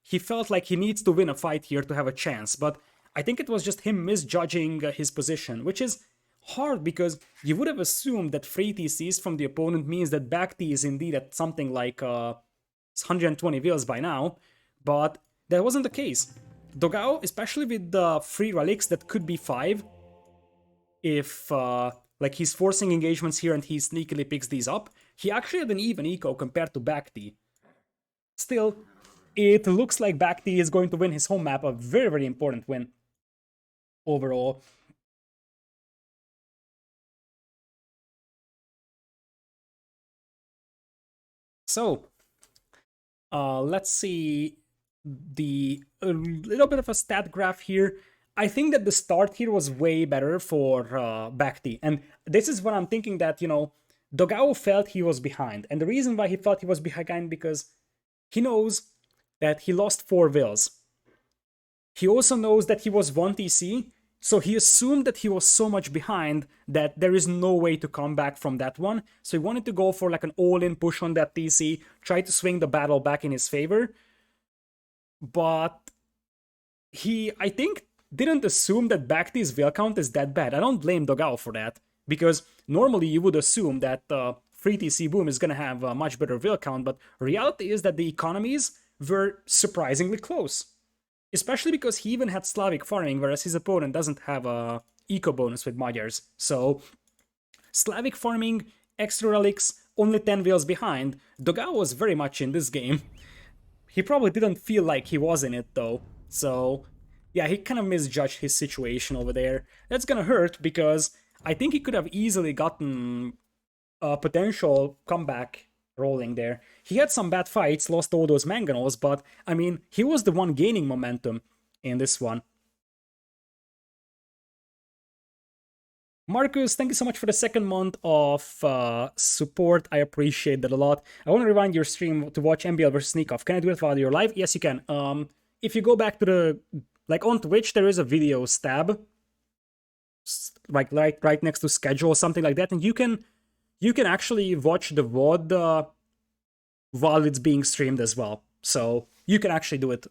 Speaker 1: he felt like he needs to win a fight here to have a chance, but I think it was just him misjudging his position, which is hard because you would have assumed that 3 TCs from the opponent means that BacT is indeed at something like 120 wheels by now, but that wasn't the case. Dogao, especially with the 3 relics that could be 5, if like he's forcing engagements here and he sneakily picks these up, he actually had an even eco compared to BacT. Still, it looks like BacT is going to win his home map, a very, very important win overall. So, let's see a little bit of a stat graph here. I think that the start here was way better for BacT, and this is what I'm thinking that, Dogao felt he was behind, and the reason why he felt he was behind because he knows that he lost 4 wills. He also knows that he was 1 TC, so he assumed that he was so much behind that there is no way to come back from that one. So he wanted to go for like an all-in push on that TC, try to swing the battle back in his favor. But he, I think, didn't assume that BacT's will count is that bad. I don't blame Dogao for that, because normally you would assume that 3 TC Boom is going to have a much better will count, but reality is that the economies were surprisingly close. Especially because he even had Slavic farming, whereas his opponent doesn't have a eco bonus with Magyars. So, Slavic farming, extra relics, only 10 wheels behind. Dogao was very much in this game. He probably didn't feel like he was in it though. So, Yeah, he kind of misjudged his situation over there. That's gonna hurt because I think he could have easily gotten a potential comeback rolling there. He had some bad fights, lost all those mangonels, but I mean, he was the one gaining momentum in this one. Marcus, thank you so much for the second month of support. I appreciate that a lot. I want to rewind your stream to watch MBL versus Sneakoff. Can I do it while you're live? Yes, you can. If you go back to the like on Twitch, there is a videos tab, like right next to schedule or something like that, and you can actually watch the VOD while it's being streamed as well. So you can actually do it.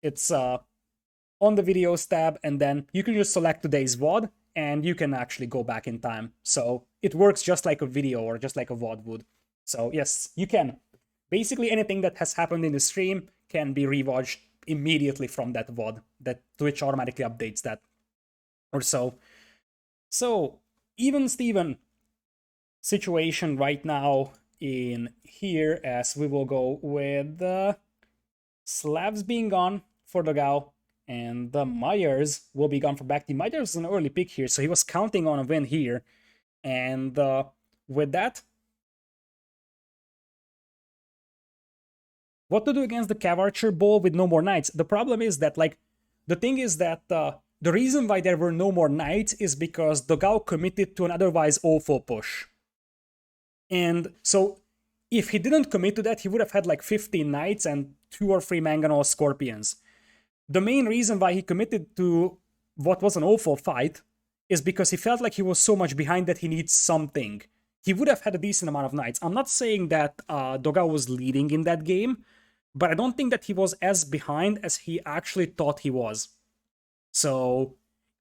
Speaker 1: It's on the videos tab, and then you can just select today's VOD, and you can actually go back in time. So it works just like a video or just like a VOD would. So yes, you can. Basically anything that has happened in the stream can be rewatched immediately from that VOD. That Twitch automatically updates that or so. So even Steven situation right now in here, as we will go with Slavs being gone for Dogao, and the Myers will be gone for BacT. Myers is an early pick here, so he was counting on a win here. And with that, what to do against the Cav Archer Bull with no more knights? The problem is that, like, the thing is that the reason why there were no more knights is because Dogao committed to an otherwise awful push. And so if he didn't commit to that, he would have had like 15 knights and 2 or 3 mangonel scorpions. The main reason why he committed to what was an awful fight is because he felt like he was so much behind that he needs something. He would have had a decent amount of knights. I'm not saying that Dogao was leading in that game, but I don't think that he was as behind as he actually thought he was. So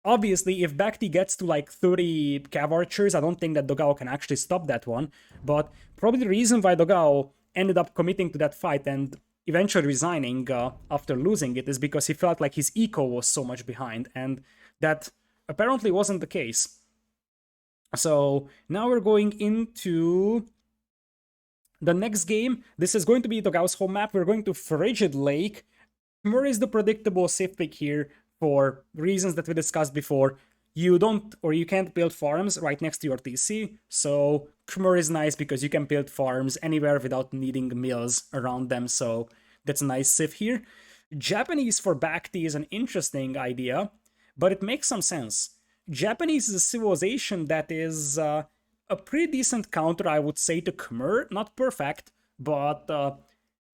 Speaker 1: obviously, if BacT gets to like 30 Cav Archers, I don't think that Dogao can actually stop that one. But probably the reason why Dogao ended up committing to that fight and eventually resigning after losing it is because he felt like his eco was so much behind, and that apparently wasn't the case. So now we're going into the next game. This is going to be Dogao's home map. We're going to Frigid Lake. Khmer is the predictable safe pick here for reasons that we discussed before. You don't, or you can't build farms right next to your TC, so Khmer is nice because you can build farms anywhere without needing mills around them, so that's a nice sif here. Japanese for BacT is an interesting idea, but it makes some sense. Japanese is a civilization that is a pretty decent counter, I would say, to Khmer. Not perfect, but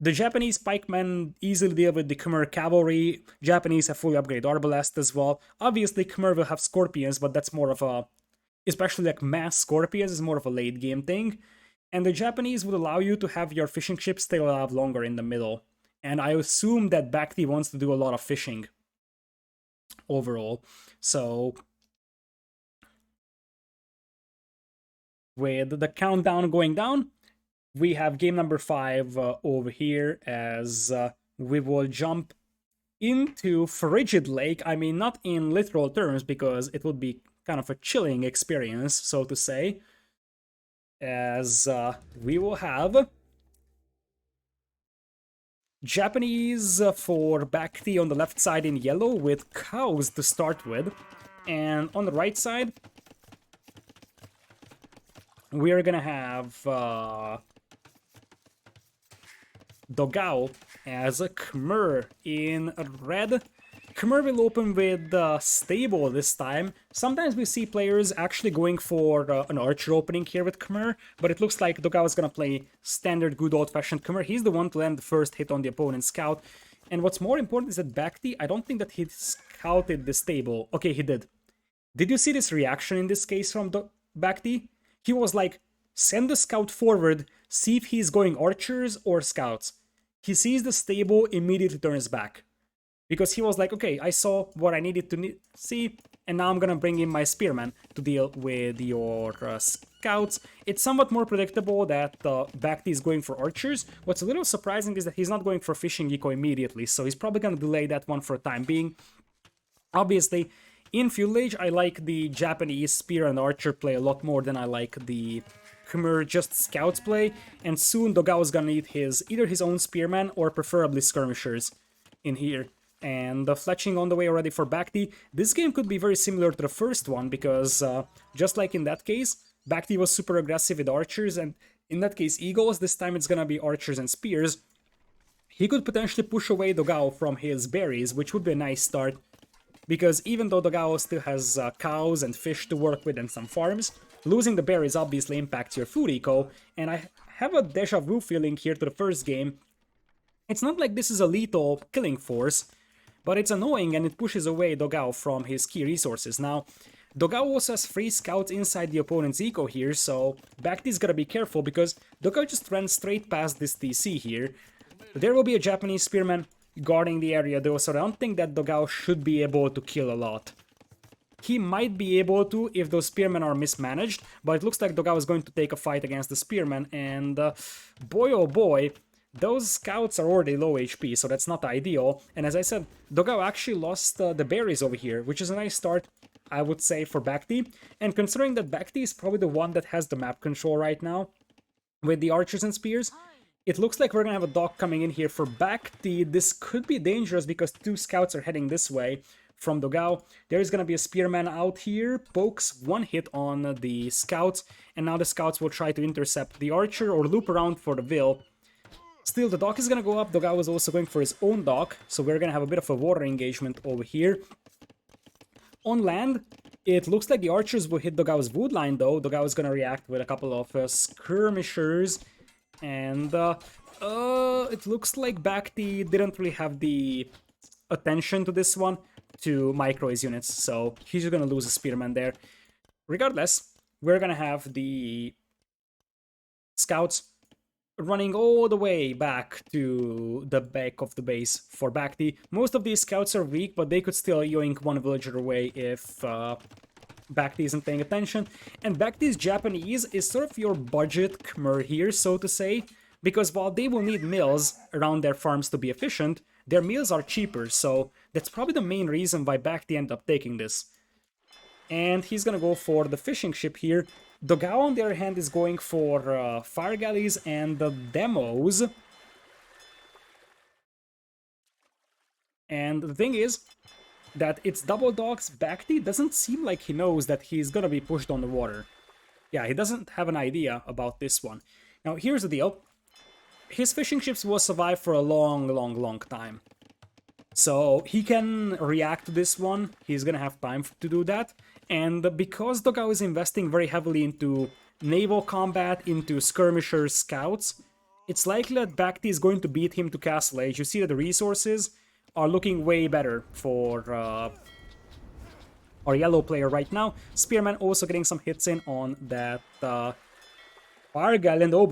Speaker 1: the Japanese pikemen easily deal with the Khmer cavalry. Japanese have fully upgraded arbalest as well. Obviously, Khmer will have scorpions, but that's more of a, especially like mass scorpions, is more of a late game thing. And the Japanese would allow you to have your fishing ships stay alive longer in the middle. And I assume that BacT wants to do a lot of fishing overall. So with the countdown going down, we have game number 5 over here, as we will jump into Frigid Lake. I mean, not in literal terms, because it would be kind of a chilling experience, so to say, as we will have Japanese for BacT on the left side in yellow with cows to start with, and on the right side we're gonna have Dogao as a Khmer in red. Khmer will open with stable this time. Sometimes we see players actually going for an archer opening here with Khmer, but it looks like Dogao is gonna play standard good old-fashioned Khmer. He's the one to land the first hit on the opponent's scout. And what's more important is that BacT, I don't think that he scouted the stable. Okay, he did. Did you see this reaction in this case from BacT? He was like, send the scout forward, see if he's going archers or scouts. He sees the stable, immediately turns back. Because he was like, okay, I saw what I needed to see, and now I'm gonna bring in my spearman to deal with your scouts. It's somewhat more predictable that BacT is going for archers. What's a little surprising is that he's not going for fishing eco immediately, so he's probably gonna delay that one for a time being. Obviously, in Feudal Age, I like the Japanese spear and archer play a lot more than I like the Khmer just scouts play, and soon Dogao is gonna need either his own spearman or preferably skirmishers in here. And fletching on the way already for BacT. This game could be very similar to the first one, because just like in that case, BacT was super aggressive with archers, and in that case eagles. This time it's gonna be archers and spears. He could potentially push away Dogao from his berries, which would be a nice start, because even though Dogao still has cows and fish to work with and some farms, losing the berries obviously impacts your food eco, and I have a deja vu feeling here to the first game. It's not like this is a lethal killing force, but it's annoying and it pushes away Dogao from his key resources. Now, Dogao also has 3 scouts inside the opponent's eco here, so BacT's gotta be careful because Dogao just ran straight past this TC here. There will be a Japanese spearman guarding the area though, so I don't think that Dogao should be able to kill a lot. He might be able to if those spearmen are mismanaged, but it looks like Dogao is going to take a fight against the spearmen, and boy oh boy, those scouts are already low HP, so that's not ideal. And as I said, Dogao actually lost the berries over here, which is a nice start, I would say, for BacT. And considering that BacT is probably the one that has the map control right now, with the archers and spears, it looks like we're gonna have a dog coming in here for BacT. This could be dangerous because 2 scouts are heading this way from Dogao. There is gonna be a spearman out here, pokes 1 hit on the scouts, and now the scouts will try to intercept the archer or loop around for the Vil. Still, the dock is gonna go up. Dogao is also going for his own dock, so we're gonna have a bit of a water engagement over here. On land, it looks like the archers will hit Dogao's wood line though. Dogao is gonna react with a couple of skirmishers, and it looks like BacT didn't really have the attention to this one to micro his units, so he's just gonna lose a spearman there. Regardless, we're gonna have the scouts running all the way back to the back of the base for BacT. Most of these scouts are weak, but they could still yoink 1 villager away if BacT isn't paying attention. And BacT's Japanese is sort of your budget Khmer here, so to say, because while they will need mills around their farms to be efficient, their meals are cheaper, so that's probably the main reason why BacT ended up taking this. And he's gonna go for the fishing ship here. Dogao, on the other hand, is going for fire galleys and the demos. And the thing is that it's double dogs. BacT doesn't seem like he knows that he's gonna be pushed on the water. Yeah, he doesn't have an idea about this one. Now, here's the deal. His fishing ships will survive for a long time. So he can react to this one. He's gonna have time to do that. And because Dogao is investing very heavily into naval combat, into skirmishers, scouts, it's likely that BacT is going to beat him to Castle Age. You see that the resources are looking way better for our yellow player right now. Spearman also getting some hits in on that fire galley, and oh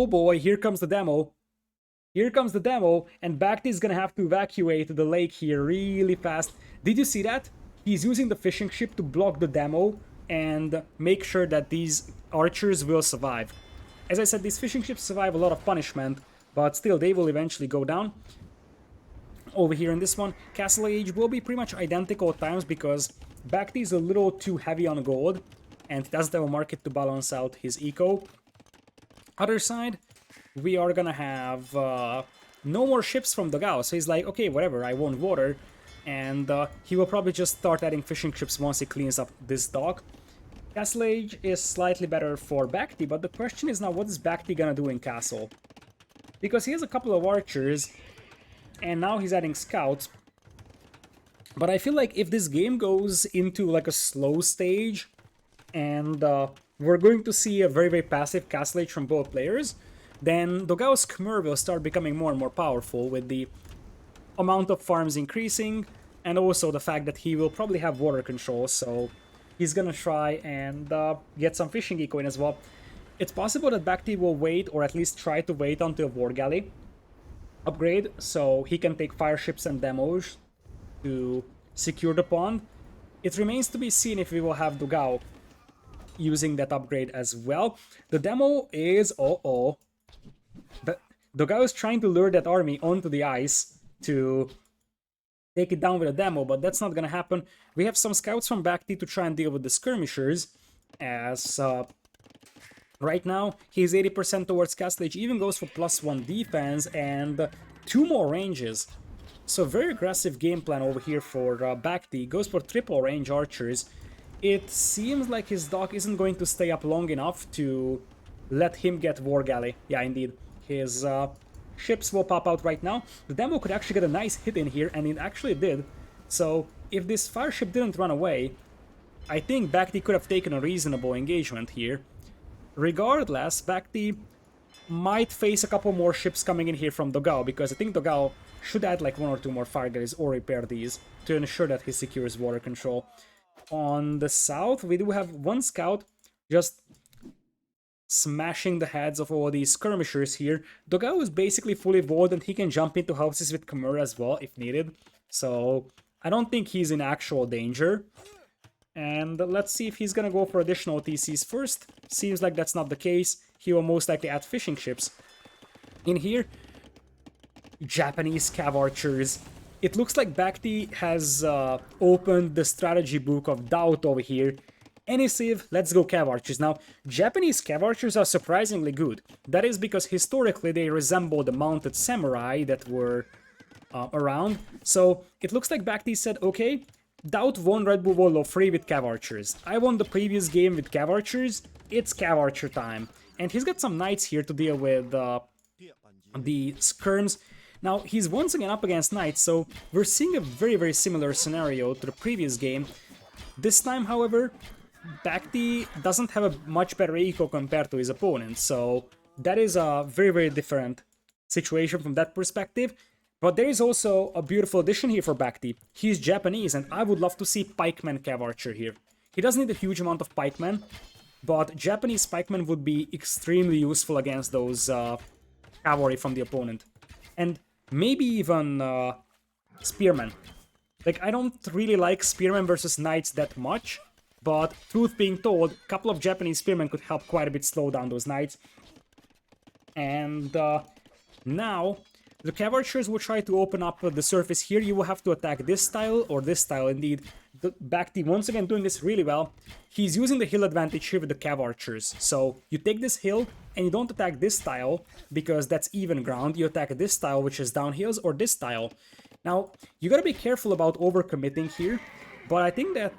Speaker 1: boy, here comes the demo. Here comes the demo, and BacT is gonna have to evacuate the lake here really fast. Did you see that? He's using the fishing ship to block the demo and make sure that these archers will survive. As I said, these fishing ships survive a lot of punishment, but still, they will eventually go down. Over here in this one, Castle Age will be pretty much identical at times because BacT is a little too heavy on gold, and he doesn't have a market to balance out his eco. Other side, we are gonna have no more ships from Dogao, so he's like, okay, whatever, I want water. And he will probably just start adding fishing ships once he cleans up this dock. Castle Age is slightly better for BacT, but the question is now, what is BacT gonna do in Castle? Because he has a couple of archers, and now he's adding scouts. But I feel like if this game goes into like a slow stage, and we're going to see a very passive Castle Age from both players, then Dogao's Khmer will start becoming more and more powerful with the amount of farms increasing, and also the fact that he will probably have water control, so he's gonna try and get some fishing eco in as well. It's possible that BacT will wait, or at least try to wait until War Galley upgrade, so he can take fire ships and demos to secure the pond. It remains to be seen if we will have Dogao using that upgrade as well. The demo is... Dogao is trying to lure that army onto the ice to take it down with a demo, but that's not gonna happen. We have some scouts from BacT to try and deal with the skirmishers, as right now he's 80% towards Castle Age, even goes for +1 defense and 2 more ranges. So very aggressive game plan over here for BacT. Goes for triple range archers. It seems like his dock isn't going to stay up long enough to let him get War Galley. Yeah, indeed. His ships will pop out right now. The demo could actually get a nice hit in here, and it actually did. So if this fire ship didn't run away, I think BacT could have taken a reasonable engagement here. Regardless, BacT might face a couple more ships coming in here from Dogao, because I think Dogao should add like 1 or 2 more fire galleys or repair these to ensure that he secures water control. On the south, we do have one scout just smashing the heads of all these skirmishers here. Dogao is basically fully evolved and he can jump into houses with Khmer as well if needed. So I don't think he's in actual danger. And let's see if he's gonna go for additional TCs first. Seems like that's not the case. He will most likely add fishing ships. In here, Japanese cav archers. It looks like BacT has opened the strategy book of doubt over here. Any civ, let's go cav archers. Now, Japanese cav archers are surprisingly good. That is because historically they resemble the mounted samurai that were around. So it looks like BacT said, okay, Doubt won Redbull Wololo 3 with cav archers. I won the previous game with cav archers. It's cav archer time. And he's got some knights here to deal with the skirms. Now, he's once again up against knights, so we're seeing a very, very similar scenario to the previous game. This time, however, BacT doesn't have a much better eco compared to his opponent, so that is a very, very different situation from that perspective. But there is also a beautiful addition here for BacT. He's Japanese, and I would love to see pikeman cav archer here. He doesn't need a huge amount of pikemen, but Japanese pikemen would be extremely useful against those cavalry from the opponent. And maybe even spearmen. Like, I don't really like spearmen versus knights that much, but truth being told, a couple of Japanese spearmen could help quite a bit slow down those knights. And now, the cav archers will try to open up the surface here. You will have to attack this style, or this style indeed. The BacT once again doing this really well. He's using the hill advantage here with the cav archers. So you take this hill, and you don't attack this style, because that's even ground. You attack this style, which is downhills, or this style. Now, you gotta be careful about overcommitting here, but I think that,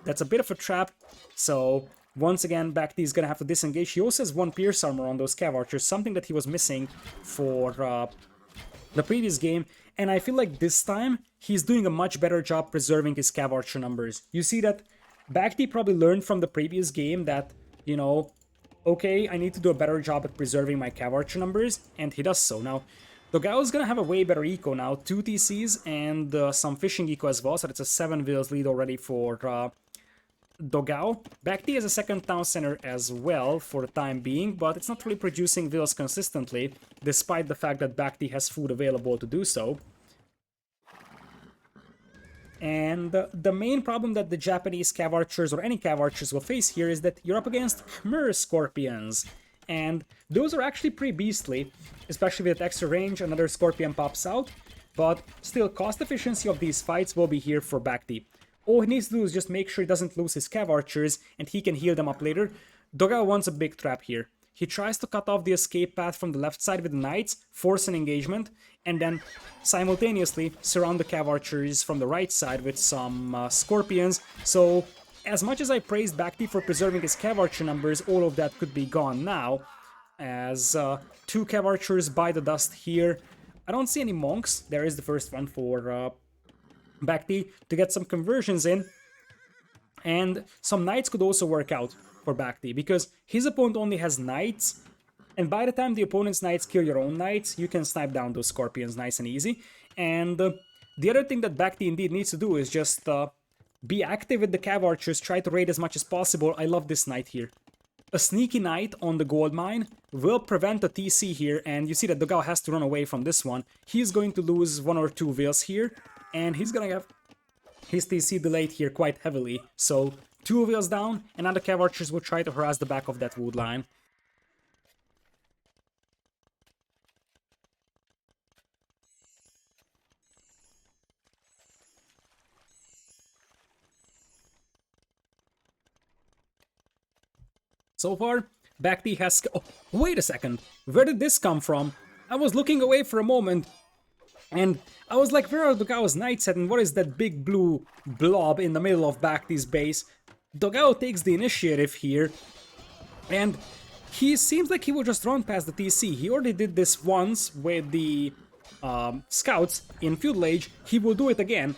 Speaker 1: that's a bit of a trap. So once again, BacT is gonna have to disengage. He also has 1 pierce armor on those cav archers, something that he was missing for the previous game. And I feel like this time, he's doing a much better job preserving his cav archer numbers. You see that BacT probably learned from the previous game that, you know, okay, I need to do a better job at preserving my cav archer numbers, and he does so. Now, Dogao is gonna have a way better eco now, 2 TCs and some fishing eco as well, so that's a 7 vills lead already for Dogao. BacT has a second town center as well for the time being, but it's not really producing vills consistently, despite the fact that BacT has food available to do so. And the main problem that the Japanese cav archers, or any cav archers, will face here is that you're up against Khmer scorpions. And those are actually pretty beastly, especially with extra range. Another scorpion pops out, but still, cost efficiency of these fights will be here for BacT. All he needs to do is just make sure he doesn't lose his cav archers, and he can heal them up later. Dogao wants a big trap here. He tries to cut off the escape path from the left side with the knights, force an engagement, and then simultaneously surround the cav archers from the right side with some scorpions. So, as much as I praised BacT for preserving his cav archer numbers, all of that could be gone now, as 2 cav archers bite the dust here. I don't see any monks. There is the first one for BacT to get some conversions in, and some knights could also work out for BacT, because his opponent only has knights, and by the time the opponent's knights kill your own knights, you can snipe down those scorpions nice and easy. And the other thing that BacT indeed needs to do is just be active with the cav archers, try to raid as much as possible. I love this knight here. A sneaky knight on the gold mine will prevent a TC here, and you see that Dogao has to run away from this one. He's going to lose 1 or 2 vills here, and he's gonna have his TC delayed here quite heavily. So 2 vills down, and now the cav archers will try to harass the back of that wood line. So far, BacT has... Oh, wait a second! Where did this come from? I was looking away for a moment, And I was like, where are Dogao's knights at, and what is that big blue blob in the middle of BacT's base? Dogao takes the initiative here, and he seems like he will just run past the TC. He already did this once with the scouts in Feudal Age. He will do it again.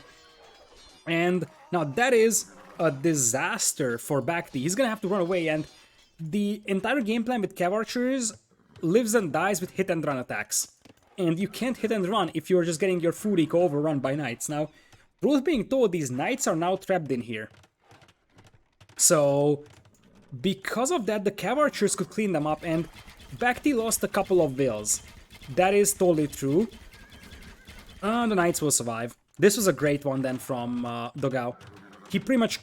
Speaker 1: And now that is a disaster for BacT. He's gonna have to run away, and the entire game plan with Cav Archers lives and dies with hit and run attacks. And you can't hit and run if you're just getting your food eco overrun by knights. Now, truth being told, these knights are now trapped in here. So, because of that, the Cav Archers could clean them up, and BacT lost a couple of vills. That is totally true. The knights will survive. This was a great one then from Dogao. He pretty much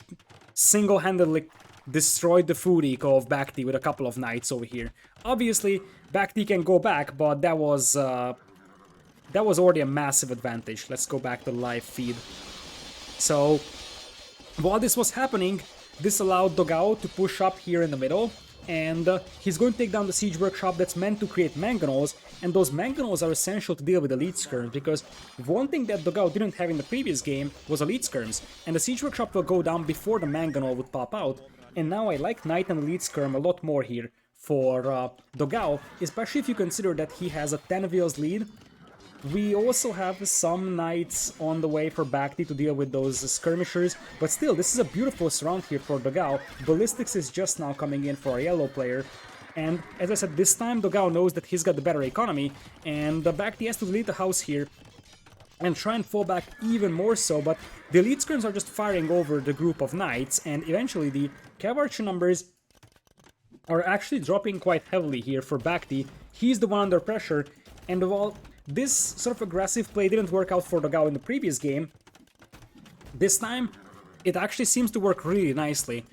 Speaker 1: single-handedly destroyed the food eco of BacT with a couple of knights over here. Obviously, BacT can go back, but that was already a massive advantage. Let's go back to the live feed. So, while this was happening, this allowed Dogao to push up here in the middle, and he's going to take down the siege workshop that's meant to create mangonels, and those mangonels are essential to deal with elite skirms, because one thing that Dogao didn't have in the previous game was elite skirms, and the siege workshop will go down before the mangonel would pop out, and now I like knight and elite skirm a lot more here for Dogao, especially if you consider that he has a 10 vills lead. We also have some knights on the way for BacT to deal with those skirmishers, but still, this is a beautiful surround here for Dogao. Ballistics is just now coming in for a yellow player, and as I said, this time Dogao knows that he's got the better economy, and BacT has to delete the house here and try and fall back even more so, but the elite skirms are just firing over the group of knights, and eventually the Cav Archer numbers are actually dropping quite heavily here for BacT. He's the one under pressure, and while this sort of aggressive play didn't work out for Dogao in the previous game, this time it actually seems to work really nicely.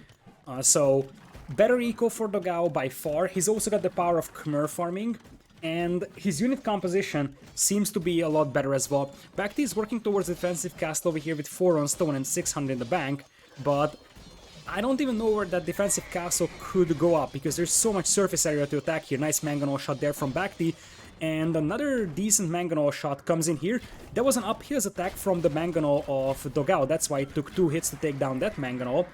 Speaker 1: So, better eco for Dogao by far. He's also got the power of Khmer farming, and his unit composition seems to be a lot better as well. BacT is working towards a defensive castle over here with 4 on stone and 600 in the bank, but I don't even know where that defensive castle could go up, because there's so much surface area to attack here. Nice mangonel shot there from BacT. And another decent mangonel shot comes in here. That was an uphill attack from the mangonel of Dogao. That's why it took 2 hits to take down that mangonel.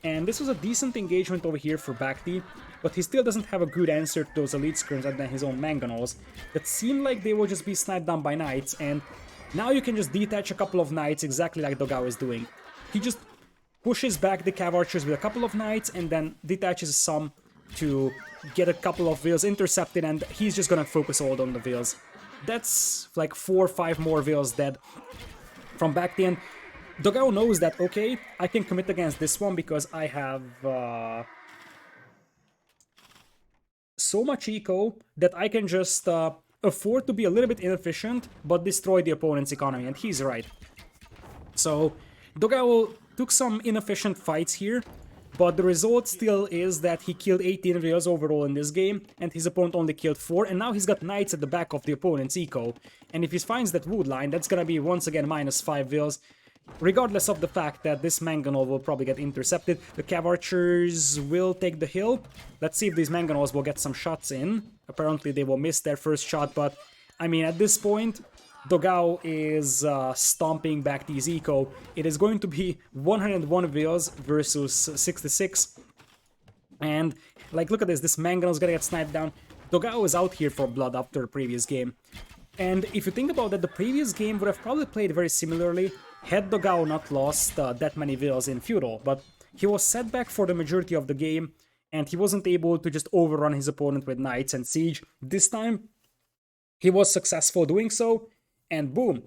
Speaker 1: And this was a decent engagement over here for BacT, but he still doesn't have a good answer to those elite skirms other than his own mangonels that seem like they will just be sniped down by knights. And now you can just detach a couple of knights exactly like Dogao is doing. He just pushes back the Cav Archers with a couple of knights and then detaches some to get a couple of vills intercepted, and he's just gonna focus all on the vills. That's like 4 or 5 more vills dead from BacT, and Dogao knows that, okay, I can commit against this one because I have so much eco that I can just afford to be a little bit inefficient but destroy the opponent's economy, and he's right. So Dogao took some inefficient fights here, but the result still is that he killed 18 vills overall in this game, and his opponent only killed 4, and now he's got knights at the back of the opponent's eco. And if he finds that wood line, that's gonna be once again minus 5 vills, regardless of the fact that this mangonel will probably get intercepted. The Cav Archers will take the hill. Let's see if these mangonels will get some shots in. Apparently they will miss their first shot, but I mean, at this point, Dogao is stomping BacT's eco. It is going to be 101 vills versus 66. And, like, look at this mangonel's gonna get sniped down. Dogao is out here for blood after the previous game. And if you think about that, the previous game would have probably played very similarly had Dogao not lost that many vills in Feudal. But he was set back for the majority of the game, and he wasn't able to just overrun his opponent with knights and siege. This time, he was successful doing so. And boom,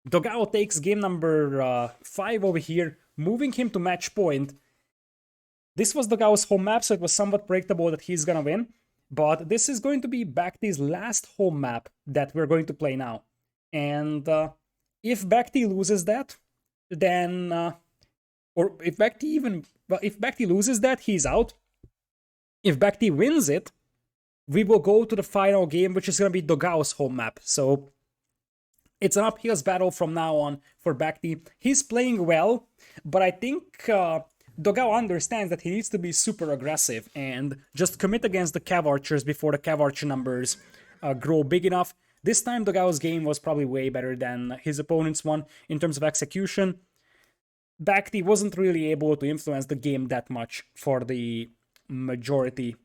Speaker 1: Dogao takes game number 5 over here, moving him to match point. This was Dogao's home map, so it was somewhat predictable that he's gonna win. But this is going to be BacT's last home map that we're going to play now. And if BacT loses that, then... or if BacT loses that, he's out. If BacT wins it, we will go to the final game, which is gonna be Dogao's home map. So it's an uphill battle from now on for BacT. He's playing well, but I think Dogao understands that he needs to be super aggressive and just commit against the Cav Archers before the Cav Archer numbers grow big enough. This time Dogao's game was probably way better than his opponent's one in terms of execution. BacT wasn't really able to influence the game that much for the majority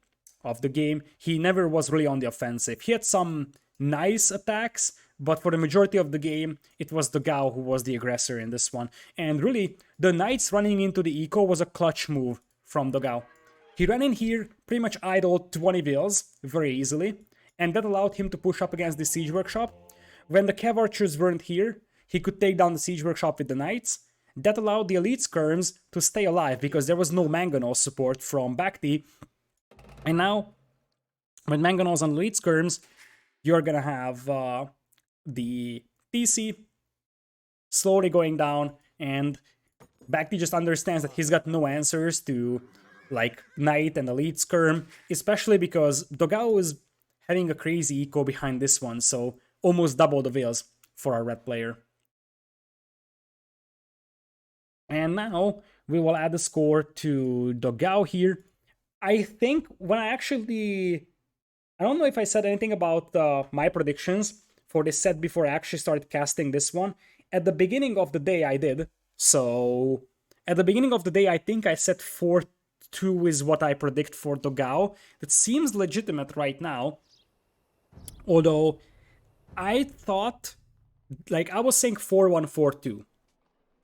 Speaker 1: of the game. He never was really on the offensive. He had some nice attacks, but for the majority of the game, it was Dogao who was the aggressor in this one. And really, the Knights running into the eco was a clutch move from Dogao. He ran in here, pretty much idled 20 vills very easily, and that allowed him to push up against the Siege Workshop. When the Cav Archers weren't here, he could take down the Siege Workshop with the Knights. That allowed the Elite Skirms to stay alive because there was no Mangonel support from BacT. And now, with Mangonels on Elite Skirms, you're gonna have the TC slowly going down, and BacT just understands that he's got no answers to like Knight and Elite Skirm, especially because Dogao is having a crazy eco behind this one, so almost double the vills for our red player. And now we will add the score to Dogao here. I think when I don't know if I said anything about my predictions for this set before I actually started casting this one. At the beginning of the day I did. So at the beginning of the day I think I said 4-2 is what I predict for Dogao. That seems legitimate right now. Although I thought, like I was saying 4-1, 4-2.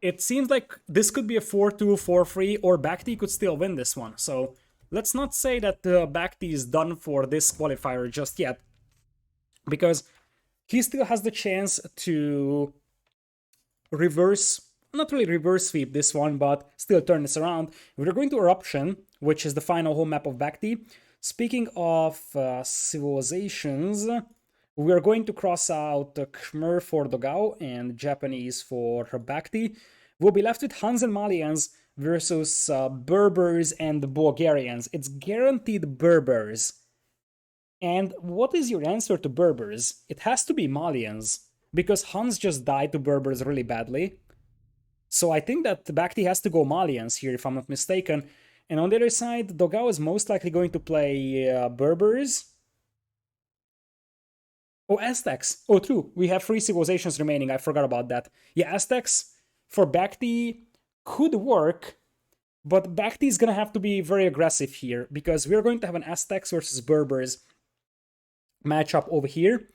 Speaker 1: It seems like this could be a 4-2, 4-3, or BacT could still win this one. So let's not say that BacT is done for this qualifier just yet, because he still has the chance to not really reverse sweep this one, but still turn this around. We're going to Eruption, which is the final home map of BacT. Speaking of civilizations, we are going to cross out Khmer for Dogao and Japanese for BacT. We'll be left with Huns and Malians versus Berbers and Bulgarians. It's guaranteed Berbers. And what is your answer to Berbers? It has to be Malians, because Huns just died to Berbers really badly. So I think that BacT has to go Malians here, if I'm not mistaken. And on the other side, Dogao is most likely going to play Berbers. Oh, Aztecs. Oh, true. We have 3 civilizations remaining. I forgot about that. Yeah, Aztecs for BacT could work, but BacT is going to have to be very aggressive here, because we're going to have an Aztecs versus Berbers matchup over here.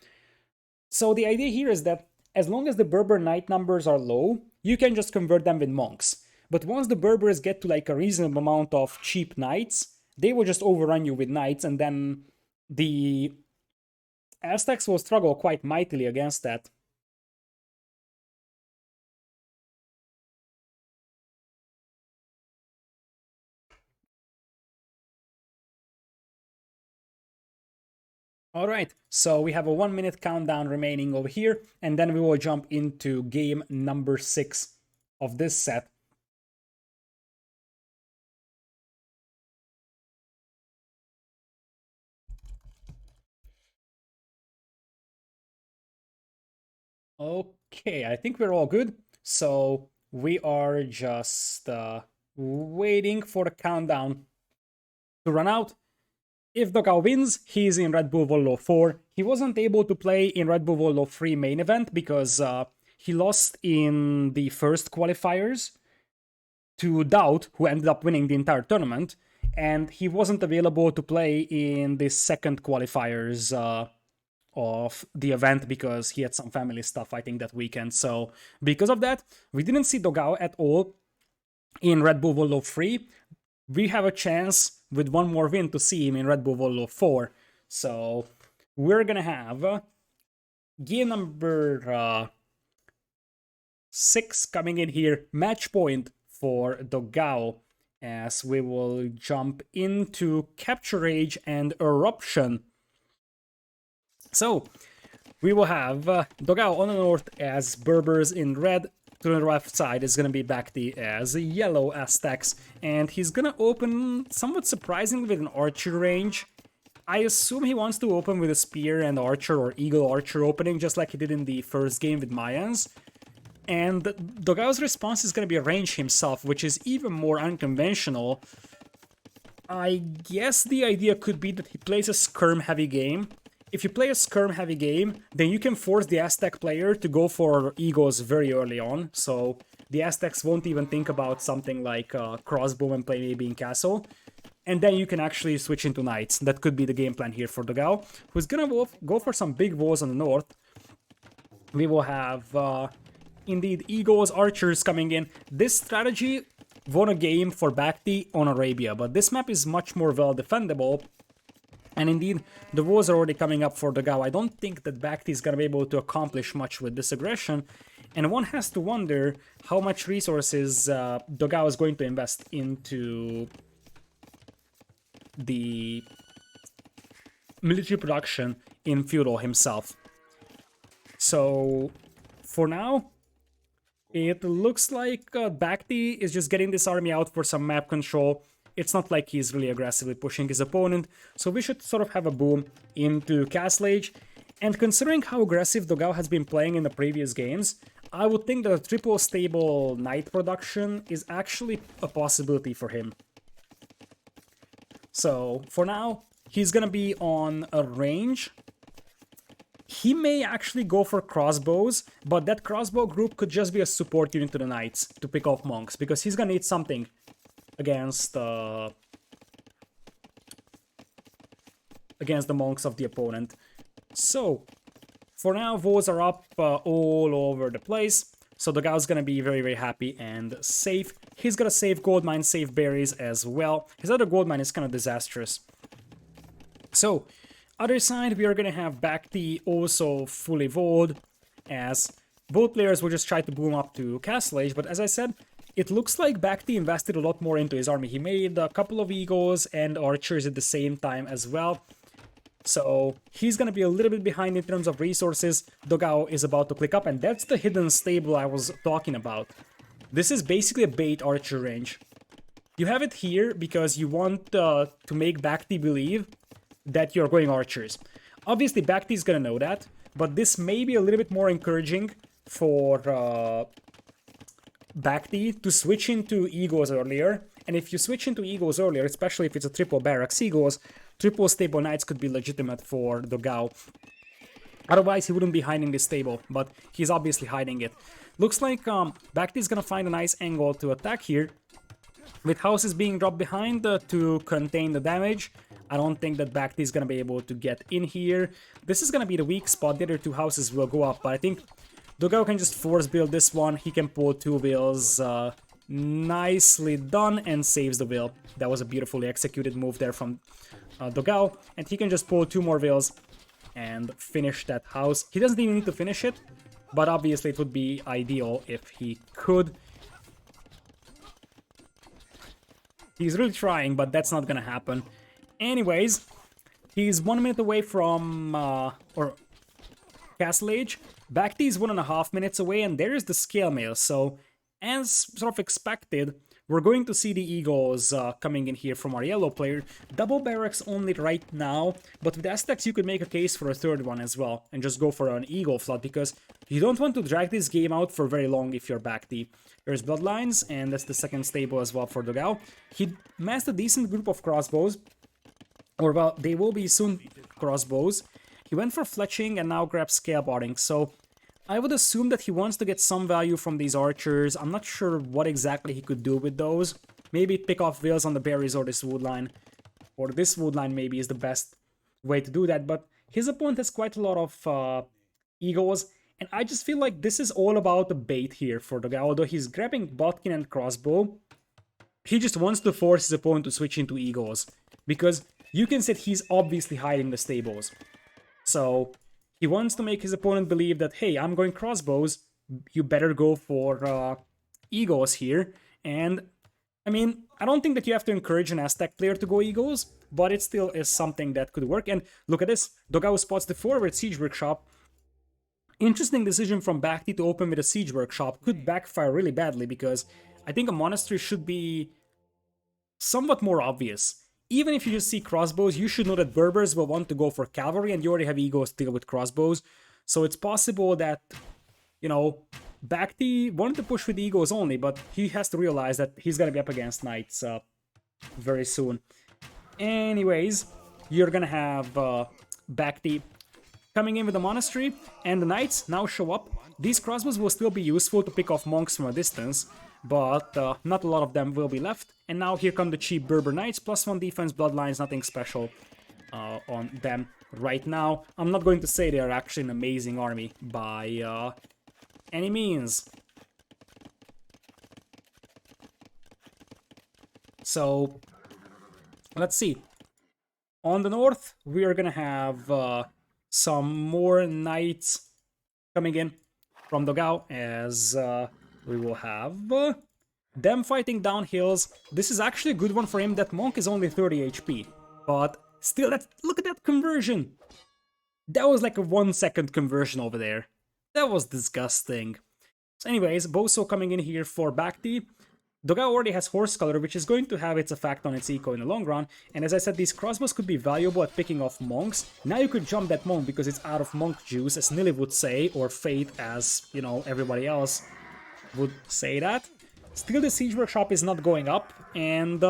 Speaker 1: So the idea here is that as long as the Berber Knight numbers are low, you can just convert them with monks. But once the Berbers get to like a reasonable amount of cheap knights, they will just overrun you with knights, and then the Aztecs will struggle quite mightily against that. Alright, so we have a 1-minute countdown remaining over here, and then we will jump into game number 6 of this set. Okay, I think we're all good. So we are just waiting for the countdown to run out. If Dogao wins, he's in Redbull Wololo 4. He wasn't able to play in Redbull Wololo 3 main event because he lost in the first qualifiers to Doubt, who ended up winning the entire tournament, and he wasn't available to play in the second qualifiers of the event because he had some family stuff, I think, that weekend. So because of that, we didn't see Dogao at all in Redbull Wololo 3. We have a chance with one more win to see him in Redbull Wololo 4. So we're gonna have game number 6 coming in here, match point for Dogao, as we will jump into Capture Rage and Eruption. So we will have Dogao on the north as Berbers in red. To the left side is going to be BacT as yellow Aztecs, and he's going to open somewhat surprisingly with an archer range. I assume he wants to open with a spear and archer or eagle archer opening, just like he did in the first game with Mayans. And Dogao's response is going to be a range himself, which is even more unconventional. I guess the idea could be that he plays a skirm heavy game, if you play a skirm heavy game, then you can force the Aztec player to go for Eagles very early on, so the Aztecs won't even think about something like crossbow and play maybe in castle. And then you can actually switch into knights. That could be the game plan here for Dogao, who's gonna go for some big walls on the north. We will have, indeed, eagles, archers coming in. This strategy won a game for BacT on Arabia, but this map is much more well defendable. And indeed, the walls are already coming up for Dogao. I don't think that BacT is gonna be able to accomplish much with this aggression. And one has to wonder how much resources Dogao is going to invest into the military production in feudal himself. So for now, it looks like BacT is just getting this army out for some map control. It's not like he's really aggressively pushing his opponent, so we should sort of have a boom into Castle Age. And considering how aggressive Dogao has been playing in the previous games, I would think that a triple stable knight production is actually a possibility for him. So for now, he's gonna be on a range. He may actually go for crossbows, but that crossbow group could just be a support unit to the knights to pick off monks, because he's gonna need something against the monks of the opponent. So for now, votes are up all over the place. So the guy's gonna be very, very happy and safe. He's gonna save gold mine, save berries as well. His other gold mine is kind of disastrous. So, other side, we are gonna have BacT also fully voted, as both players will just try to boom up to Castle Age. But as I said, it looks like BacT invested a lot more into his army. He made a couple of eagles and archers at the same time as well. So he's gonna be a little bit behind in terms of resources. Dogao is about to click up, and that's the hidden stable I was talking about. This is basically a bait archer range. You have it here because you want to make BacT believe that you're going archers. Obviously, BacT is gonna know that, but this may be a little bit more encouraging for BacT to switch into eagles earlier. And if you switch into eagles earlier, especially if it's a triple barracks eagles, triple stable knights could be legitimate for Dogao. Otherwise, he wouldn't be hiding this stable, but he's obviously hiding it. Looks like BacT is gonna find a nice angle to attack here, with houses being dropped behind to contain the damage. I don't think that BacT is gonna be able to get in here. This is gonna be the weak spot. The other two houses will go up, but I think Dogao can just force build this one. He can pull two wheels. Nicely done, and saves the wheel. That was a beautifully executed move there from Dogao, and he can just pull two more wheels and finish that house. He doesn't even need to finish it, but obviously it would be ideal if he could. He's really trying, but that's not gonna happen. Anyways, he's 1 minute away from Castle Age. BacT is 1.5 minutes away, and there is the scale mail. So, as sort of expected, we're going to see the eagles coming in here from our yellow player. Double barracks only right now, but with Aztecs you could make a case for a third one as well, and just go for an eagle flood, because you don't want to drag this game out for very long if you're BacT. There's bloodlines, and that's the second stable as well for Dogao. He massed a decent group of crossbows, or well, they will be soon crossbows. He went for fletching and now grabbed scaleboarding, so I would assume that he wants to get some value from these archers. I'm not sure what exactly he could do with those. Maybe pick off wheels on the berries or this wood line. Or this wood line maybe is the best way to do that. But his opponent has quite a lot of eagles. And I just feel like this is all about the bait here for Dogao. Although he's grabbing Botkin and crossbow, he just wants to force his opponent to switch into eagles. Because you can see he's obviously hiding the stables. So he wants to make his opponent believe that, hey, I'm going crossbows, you better go for eagles here. And, I mean, I don't think that you have to encourage an Aztec player to go eagles, but it still is something that could work. And look at this, Dogao spots the forward siege workshop. Interesting decision from BacT to open with a siege workshop. Could backfire really badly, because I think a monastery should be somewhat more obvious. Even if you just see crossbows, you should know that Berbers will want to go for cavalry, and you already have eagles to deal with crossbows. So it's possible that, you know, BacT wanted to push with eagles only, but he has to realize that he's gonna be up against knights very soon. Anyways, you're gonna have BacT coming in with the Monastery, and the Knights now show up. These crossbows will still be useful to pick off monks from a distance, but not a lot of them will be left. And now here come the cheap Berber Knights, +1 defense, Bloodlines, nothing special on them right now. I'm not going to say they are actually an amazing army by any means. So, let's see. On the north, we are gonna have some more knights coming in from Dogao, as we will have them fighting down hills. This is actually a good one for him. That monk is only 30 HP, but still, look at that conversion. That was like a 1-second conversion over there. That was disgusting. So anyways, Boso coming in here for BacT. Dogao already has Horse Color, which is going to have its effect on its eco in the long run, and as I said, these crossbows could be valuable at picking off monks. Now you could jump that monk because it's out of monk juice, as Nili would say, or Fate, as, you know, everybody else would say that. Still, the Siege Workshop is not going up, and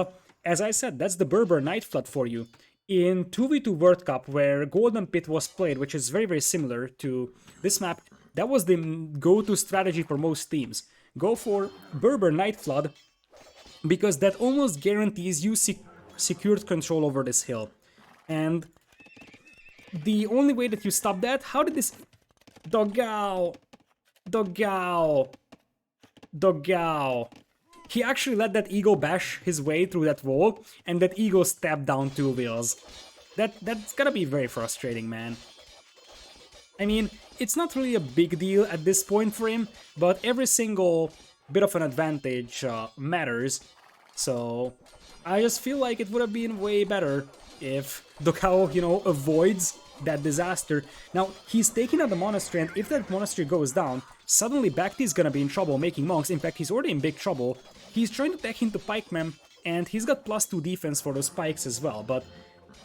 Speaker 1: as I said, that's the Berber Night Flood for you. In 2v2 World Cup, where Golden Pit was played, which is very, very similar to this map, that was the go-to strategy for most teams. Go for Berber Night Flood, because that almost guarantees you secured control over this hill. And the only way that you stop that, how did this... Dogao! He actually let that Eagle bash his way through that wall, and that Eagle stabbed down 2 wheels. That's gotta be very frustrating, man. I mean, it's not really a big deal at this point for him, but every single bit of an advantage matters. So I just feel like it would have been way better if Dogao, you know, avoids that disaster. Now, he's taking out the monastery, and if that monastery goes down, suddenly BacT is gonna be in trouble making monks. In fact, he's already in big trouble. He's trying to tech into pikemen, and he's got +2 defense for those pikes as well, but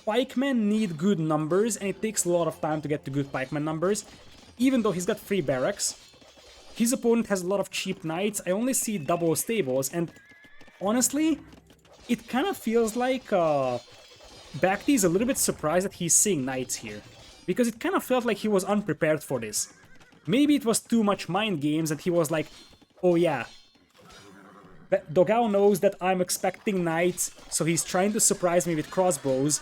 Speaker 1: pikemen need good numbers, and it takes a lot of time to get to good pikeman numbers. Even though he's got 3 barracks, his opponent has a lot of cheap knights. I only see double stables, and honestly, it kind of feels like BacT is a little bit surprised that he's seeing knights here, because it kind of felt like he was unprepared for this. Maybe it was too much mind games, and he was like, oh yeah, Dogao knows that I'm expecting knights, so he's trying to surprise me with crossbows.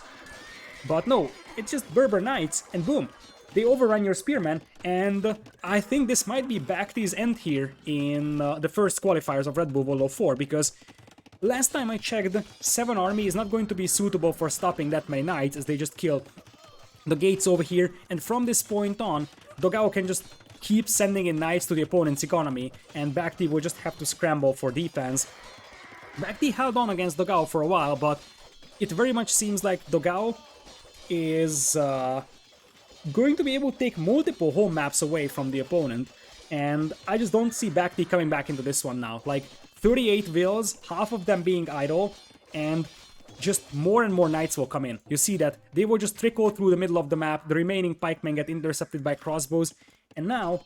Speaker 1: But no, it's just Berber Knights, and boom, they overrun your Spearmen, and I think this might be BacT's end here in the first qualifiers of Redbull Wololo 4, because last time I checked, 7 army is not going to be suitable for stopping that many knights, as they just kill the gates over here, and from this point on, Dogao can just keep sending in knights to the opponent's economy, and BacT will just have to scramble for defense. BacT held on against Dogao for a while, but it very much seems like Dogao is going to be able to take multiple home maps away from the opponent, and I just don't see BacT coming back into this one now. Like, 38 vills, half of them being idle, and just more and more knights will come in. You see that they will just trickle through the middle of the map, the remaining pikemen get intercepted by crossbows, and now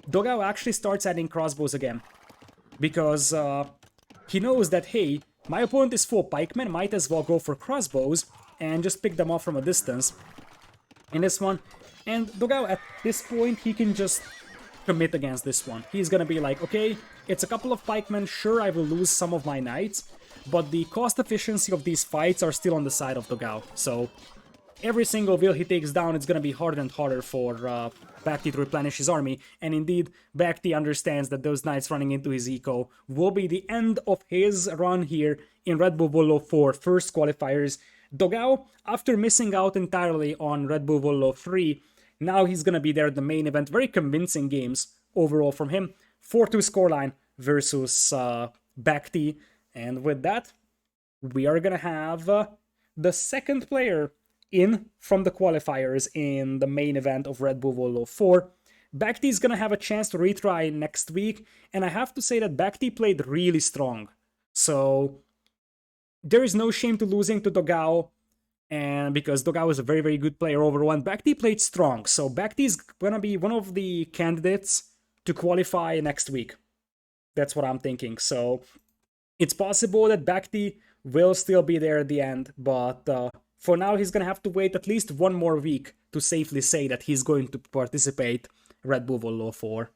Speaker 1: Dogao actually starts adding crossbows again, because he knows that, hey, my opponent is full pikemen, might as well go for crossbows and just pick them off from a distance in this one. And Dogao, at this point, he can just commit against this one. He's gonna be like, okay, it's a couple of pikemen, sure, I will lose some of my knights, but the cost efficiency of these fights are still on the side of Dogao. So every single vill he takes down, it's gonna be harder and harder for BacT to replenish his army, and indeed, BacT understands that those knights running into his eco will be the end of his run here in Redbull Wololo 4 first qualifiers. Dogao, after missing out entirely on Redbull Wololo 3, now he's gonna be there at the main event. Very convincing games overall from him. 4-2 scoreline versus BacT, and with that, we are gonna have the second player in from the qualifiers in the main event of Redbull Wololo 4. BacT is gonna have a chance to retry next week, and I have to say that BacT played really strong. So there is no shame to losing to Dogao, and because Dogao is a very, very good player overall, and BacT played strong. So BacT is gonna be one of the candidates to qualify next week. That's what I'm thinking. So it's possible that BacT will still be there at the end, but For now, he's gonna have to wait at least one more week to safely say that he's going to participate Red Bull Wololo 4.